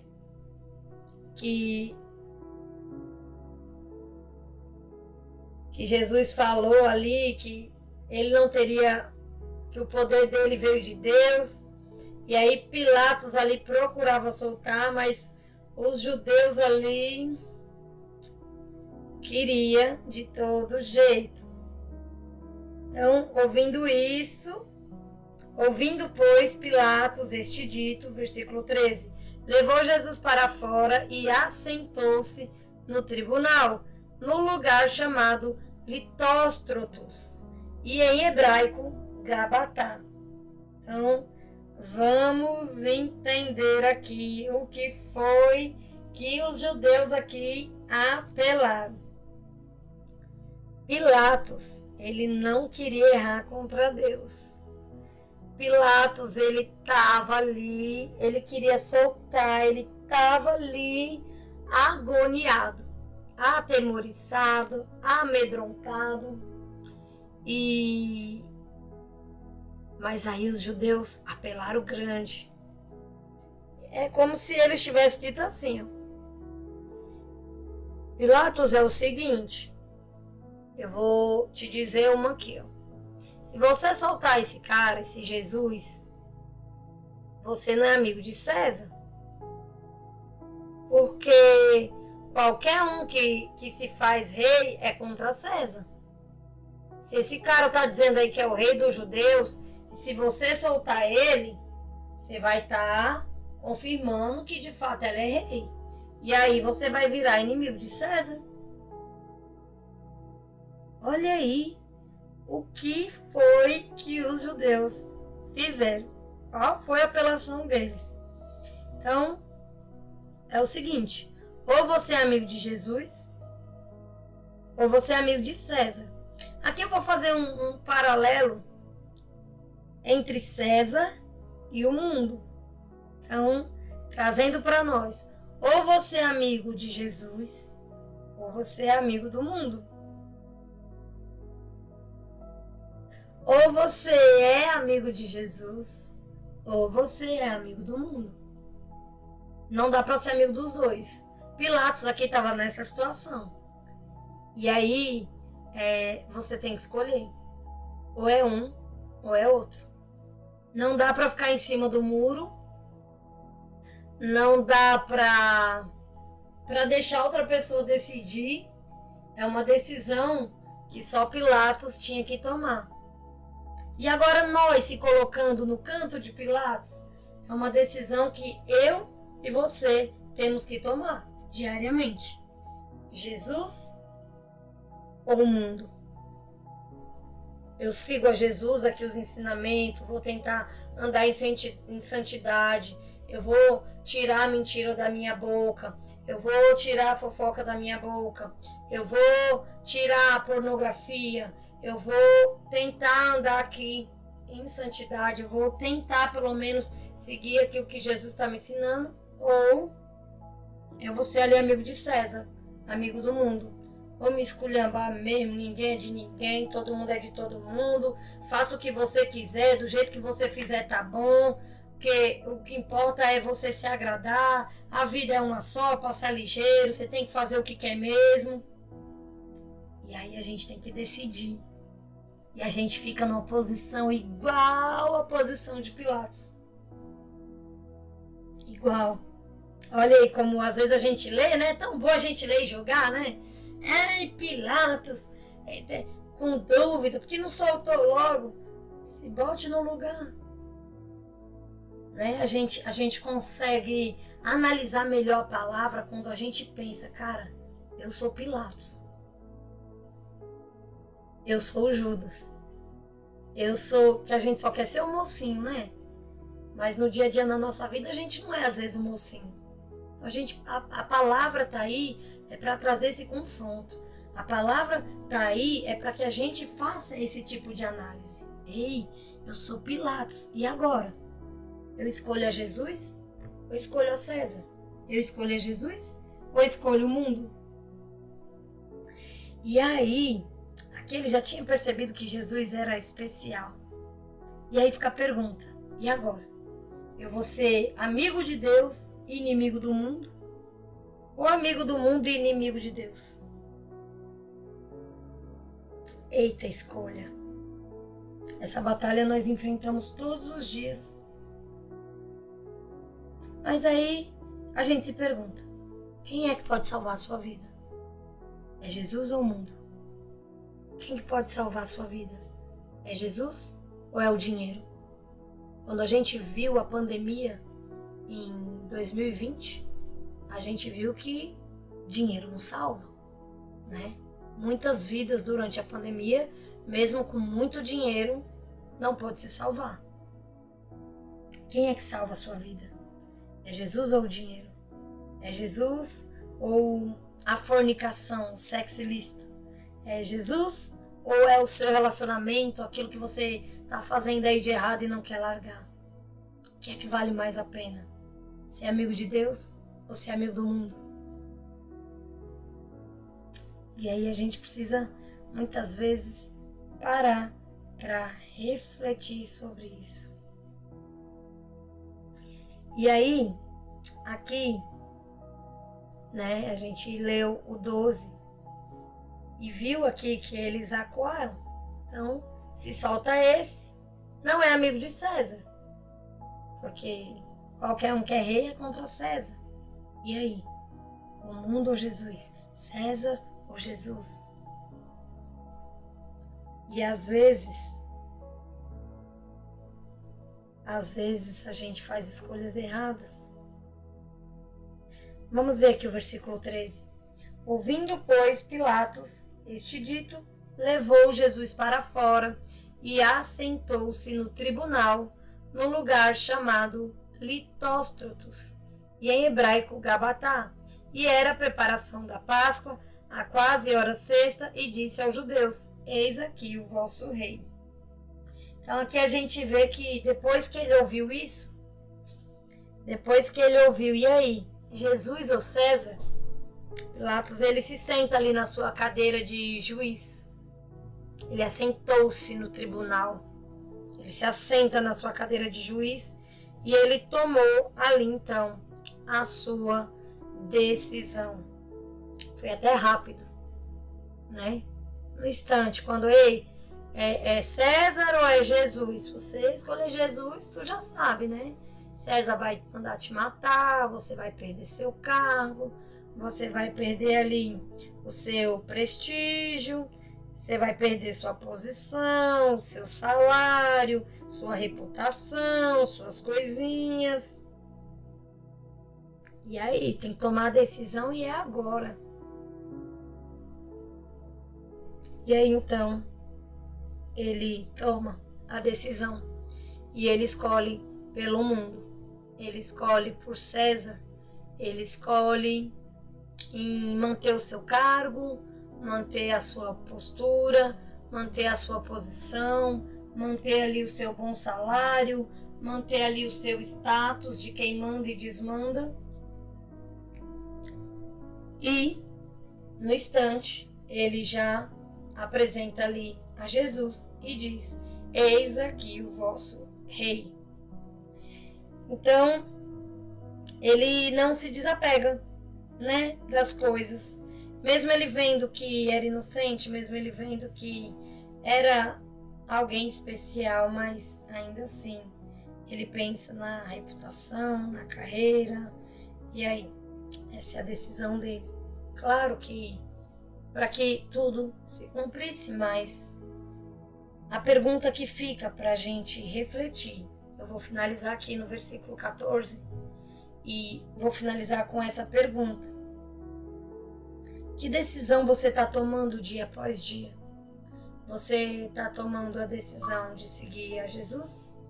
que Jesus falou ali que ele não teria, que o poder dele veio de Deus. E aí Pilatos ali procurava soltar, mas os judeus ali queria de todo jeito. Então, ouvindo, pois, Pilatos este dito, versículo 13, levou Jesus para fora e assentou-se no tribunal, no lugar chamado Litóstrotos, e em hebraico, Gabatá. Então, vamos entender aqui o que foi que os judeus aqui apelaram. Pilatos, ele não queria errar contra Deus. Pilatos, ele estava ali, ele queria soltar, ele estava ali agoniado, atemorizado, amedrontado. Mas aí os judeus apelaram grande. É como se eles tivessem dito assim, ó: Pilatos, é o seguinte, eu vou te dizer uma aqui, ó. Se você soltar esse cara, esse Jesus, você não é amigo de César. Porque qualquer um que se faz rei é contra César. Se esse cara tá dizendo aí que é o rei dos judeus, se você soltar ele, você vai estar confirmando que de fato ele é rei. E aí você vai virar inimigo de César. Olha aí o que foi que os judeus fizeram. Qual foi a apelação deles? Então, é o seguinte: ou você é amigo de Jesus, ou você é amigo de César. Aqui eu vou fazer um paralelo entre César e o mundo. Então, trazendo para nós: ou você é amigo de Jesus, ou você é amigo do mundo. Ou você é amigo de Jesus, ou você é amigo do mundo. Não dá para ser amigo dos dois. Pilatos aqui estava nessa situação. E aí, você tem que escolher. Ou é um, ou é outro. Não dá para ficar em cima do muro. Não dá para deixar outra pessoa decidir. É uma decisão que só Pilatos tinha que tomar. E agora nós se colocando no canto de Pilatos, é uma decisão que eu e você temos que tomar diariamente. Jesus ou o mundo? Eu sigo a Jesus aqui, os ensinamentos, vou tentar andar em santidade, eu vou tirar a mentira da minha boca, eu vou tirar a fofoca da minha boca, eu vou tirar a pornografia, eu vou tentar andar aqui em santidade, eu vou tentar pelo menos seguir aqui o que Jesus está me ensinando, ou eu vou ser ali amigo de César, amigo do mundo. Vou me esculhambar mesmo, ninguém é de ninguém, todo mundo é de todo mundo, faça o que você quiser, do jeito que você fizer tá bom, porque o que importa é você se agradar, a vida é uma só, passar ligeiro, você tem que fazer o que quer mesmo. E aí a gente tem que decidir. E a gente fica numa posição igual à posição de Pilatos. Igual. Olha aí como às vezes a gente lê, né? É tão bom a gente ler e jogar, né? Ai, Pilatos, com dúvida, porque não soltou logo. Se bote no lugar. Né? A gente consegue analisar melhor a palavra quando a gente pensa, cara, eu sou Pilatos. Eu sou o Judas. Eu sou, que a gente só quer ser o mocinho, né? Mas no dia a dia, na nossa vida, a gente não é às vezes o mocinho. A palavra tá aí é para trazer esse confronto. A palavra tá aí é para que a gente faça esse tipo de análise. Ei, eu sou Pilatos. E agora? Eu escolho a Jesus ou escolho a César? Eu escolho a Jesus ou escolho o mundo? E aí, aqui ele já tinha percebido que Jesus era especial. E aí fica a pergunta: e agora? Eu vou ser amigo de Deus e inimigo do mundo? Ou amigo do mundo e inimigo de Deus? Eita escolha! Essa batalha nós enfrentamos todos os dias. Mas aí a gente se pergunta: quem é que pode salvar a sua vida? É Jesus ou o mundo? Quem que pode salvar a sua vida? É Jesus ou é o dinheiro? Quando a gente viu a pandemia em 2020, a gente viu que dinheiro não salva, né? Muitas vidas durante a pandemia, mesmo com muito dinheiro, não pôde se salvar. Quem é que salva a sua vida? É Jesus ou o dinheiro? É Jesus ou a fornicação, o sexo ilícito? É Jesus ou é o seu relacionamento, aquilo que você está fazendo aí de errado e não quer largar? O que é que vale mais a pena? Ser amigo de Deus ou ser amigo do mundo? E aí a gente precisa, muitas vezes, parar para refletir sobre isso. E aí, aqui, né, a gente leu o 12 e viu aqui que eles acuaram. Então, se solta esse, não é amigo de César. Porque qualquer um que é rei é contra César. E aí? O mundo ou Jesus? César ou Jesus? E às vezes a gente faz escolhas erradas. Vamos ver aqui o versículo 13. Ouvindo, pois, Pilatos este dito, levou Jesus para fora e assentou-se no tribunal, no lugar chamado Litóstrotos, e em hebraico Gabatá, e era a preparação da Páscoa, a quase hora sexta, e disse aos judeus: eis aqui o vosso rei. Então aqui a gente vê que depois que ele ouviu isso, e aí, Jesus ou César? Pilatos, ele se senta ali na sua cadeira de juiz. Ele assentou-se no tribunal. Ele se assenta na sua cadeira de juiz e ele tomou ali então a sua decisão. Foi até rápido, né? No instante, quando é César ou é Jesus? Se você escolher Jesus, tu já sabe, né? César vai mandar te matar, você vai perder seu cargo, você vai perder ali o seu prestígio, você vai perder sua posição, seu salário, sua reputação, suas coisinhas. E aí, tem que tomar a decisão e é agora. E aí, então, ele toma a decisão e ele escolhe pelo mundo. Ele escolhe por César, ele escolhe em manter o seu cargo, manter a sua postura, manter a sua posição, manter ali o seu bom salário, manter ali o seu status de quem manda e desmanda. E, no instante, ele já apresenta ali a Jesus e diz: eis aqui o vosso rei. Então, ele não se desapega, né, das coisas. Mesmo ele vendo que era inocente, mesmo ele vendo que era alguém especial, mas ainda assim, ele pensa na reputação, na carreira. E aí, essa é a decisão dele. Claro que para que tudo se cumprisse, mas a pergunta que fica para a gente refletir, eu vou finalizar aqui no versículo 14 e vou finalizar com essa pergunta: que decisão você está tomando dia após dia? Você está tomando a decisão de seguir a Jesus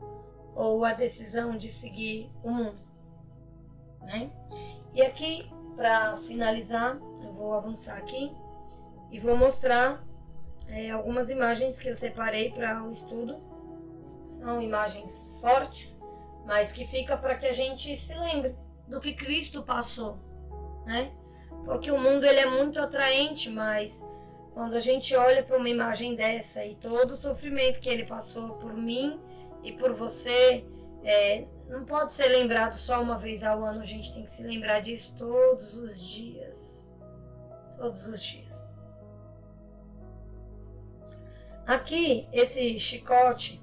ou a decisão de seguir o mundo, né? E aqui, para finalizar, eu vou avançar aqui e vou mostrar algumas imagens que eu separei para o estudo. São imagens fortes, mas que fica para que a gente se lembre do que Cristo passou, né? Porque o mundo ele é muito atraente, mas quando a gente olha para uma imagem dessa e todo o sofrimento que ele passou por mim e por você, não pode ser lembrado só uma vez ao ano, a gente tem que se lembrar disso todos os dias. Todos os dias. Aqui, esse chicote,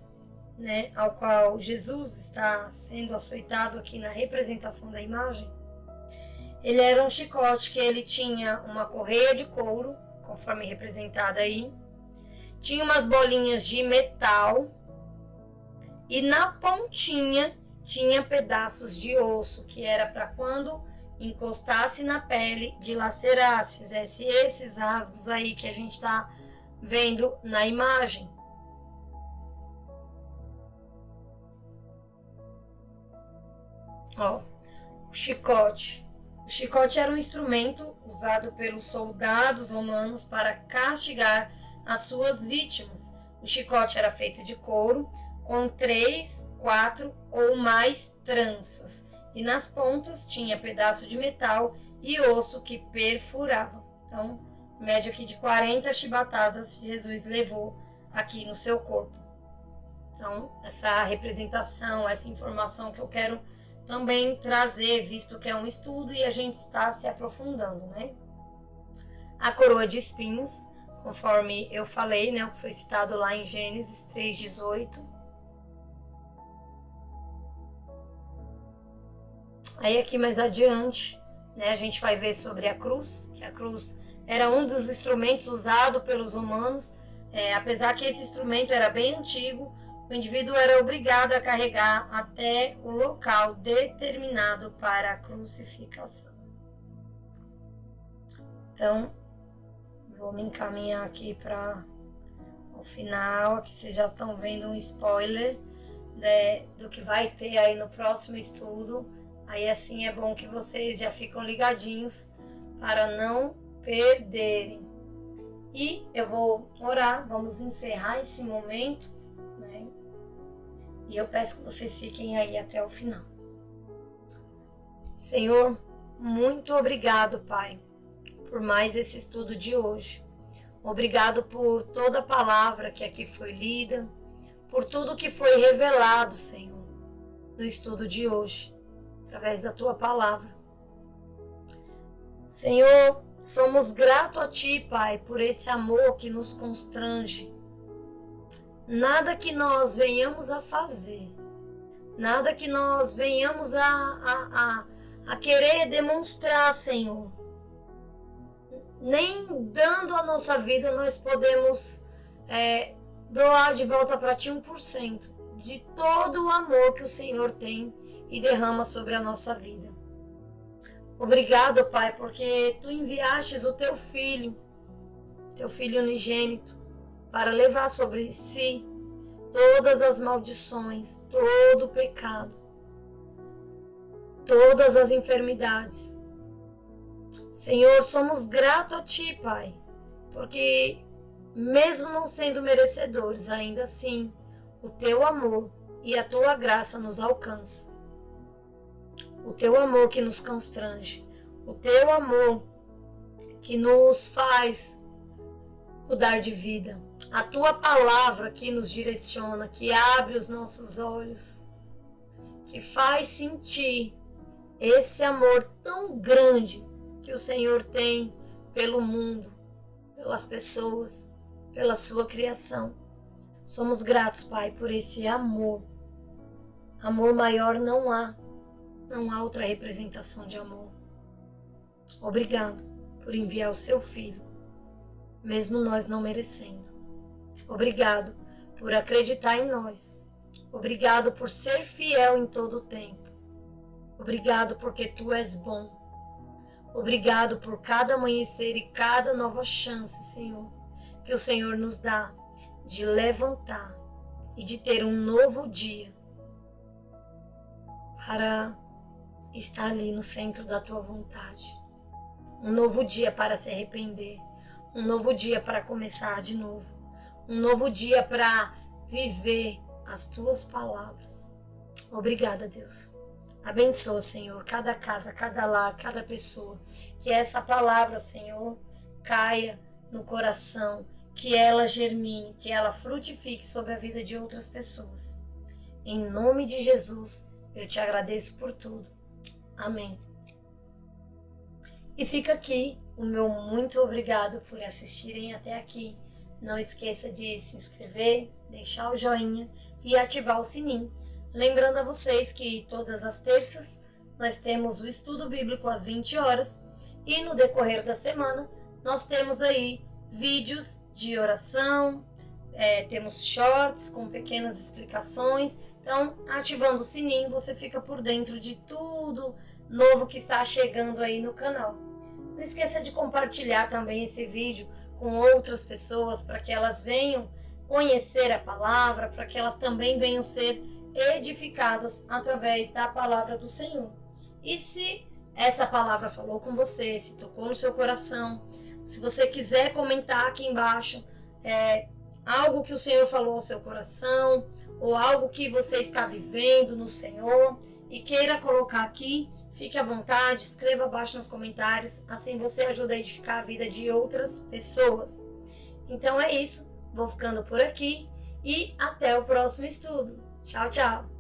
né, ao qual Jesus está sendo açoitado aqui na representação da imagem, ele era um chicote que ele tinha uma correia de couro, conforme representada aí, tinha umas bolinhas de metal e na pontinha tinha pedaços de osso, que era para quando encostasse na pele, dilacerasse, fizesse esses rasgos aí que a gente está vendo na imagem. Ó, o chicote. O chicote era um instrumento usado pelos soldados romanos para castigar as suas vítimas. O chicote era feito de couro, com 3, 4 ou mais tranças, e nas pontas tinha pedaço de metal e osso que perfurava. Então, média aqui de 40 chibatadas Jesus levou aqui no seu corpo. Então, essa representação, essa informação que eu quero também trazer, visto que é um estudo e a gente está se aprofundando, né? A coroa de espinhos, conforme eu falei, né, o que foi citado lá em Gênesis 3:18. Aí aqui mais adiante, né, a gente vai ver sobre a cruz, que a cruz era um dos instrumentos usados pelos romanos, apesar que esse instrumento era bem antigo, o indivíduo era obrigado a carregar até o local determinado para a crucificação. Então, vou me encaminhar aqui para o final. Aqui vocês já estão vendo um spoiler, né, do que vai ter aí no próximo estudo. Aí assim é bom que vocês já ficam ligadinhos para não perderem. E eu vou orar, vamos encerrar esse momento, né? E eu peço que vocês fiquem aí até o final. Senhor, muito obrigado, Pai, por mais esse estudo de hoje. Obrigado por toda a palavra que aqui foi lida, por tudo que foi revelado, Senhor, no estudo de hoje, através da Tua palavra. Senhor, somos gratos a Ti, Pai, por esse amor que nos constrange. Nada que nós venhamos a fazer, nada que nós venhamos a querer demonstrar, Senhor, nem dando a nossa vida nós podemos doar de volta para Ti 1% de todo o amor que o Senhor tem e derrama sobre a nossa vida. Obrigado, Pai, porque Tu enviastes o Teu Filho unigênito, para levar sobre si todas as maldições, todo o pecado, todas as enfermidades. Senhor, somos gratos a Ti, Pai, porque mesmo não sendo merecedores, ainda assim, o Teu amor e a Tua graça nos alcança. O Teu amor que nos constrange, o Teu amor que nos faz mudar de vida, a Tua palavra que nos direciona, que abre os nossos olhos, que faz sentir esse amor tão grande que o Senhor tem pelo mundo, pelas pessoas, pela Sua criação. Somos gratos, Pai, por esse amor. Amor maior não há outra representação de amor. Obrigado por enviar o Seu Filho, mesmo nós não merecendo. Obrigado por acreditar em nós. Obrigado por ser fiel em todo o tempo. Obrigado porque Tu és bom. Obrigado por cada amanhecer e cada nova chance, Senhor, que o Senhor nos dá de levantar e de ter um novo dia para estar ali no centro da Tua vontade. Um novo dia para se arrepender. Um novo dia para começar de novo. Um novo dia para viver as Tuas palavras. Obrigada, Deus. Abençoa, Senhor, cada casa, cada lar, cada pessoa. Que essa palavra, Senhor, caia no coração, que ela germine, que ela frutifique sobre a vida de outras pessoas. Em nome de Jesus, eu Te agradeço por tudo. Amém. E fica aqui o meu muito obrigado por assistirem até aqui. Não esqueça de se inscrever, deixar o joinha e ativar o sininho. Lembrando a vocês que todas as terças nós temos o estudo bíblico às 20 horas e no decorrer da semana nós temos aí vídeos de oração, temos shorts com pequenas explicações. Então, ativando o sininho, você fica por dentro de tudo novo que está chegando aí no canal. Não esqueça de compartilhar também esse vídeo com outras pessoas para que elas venham conhecer a palavra, para que elas também venham ser edificadas através da palavra do Senhor. E se essa palavra falou com você, se tocou no seu coração, se você quiser comentar aqui embaixo algo que o Senhor falou ao seu coração, ou algo que você está vivendo no Senhor e queira colocar aqui, fique à vontade, escreva abaixo nos comentários, assim você ajuda a edificar a vida de outras pessoas. Então é isso, vou ficando por aqui e até o próximo estudo. Tchau, tchau!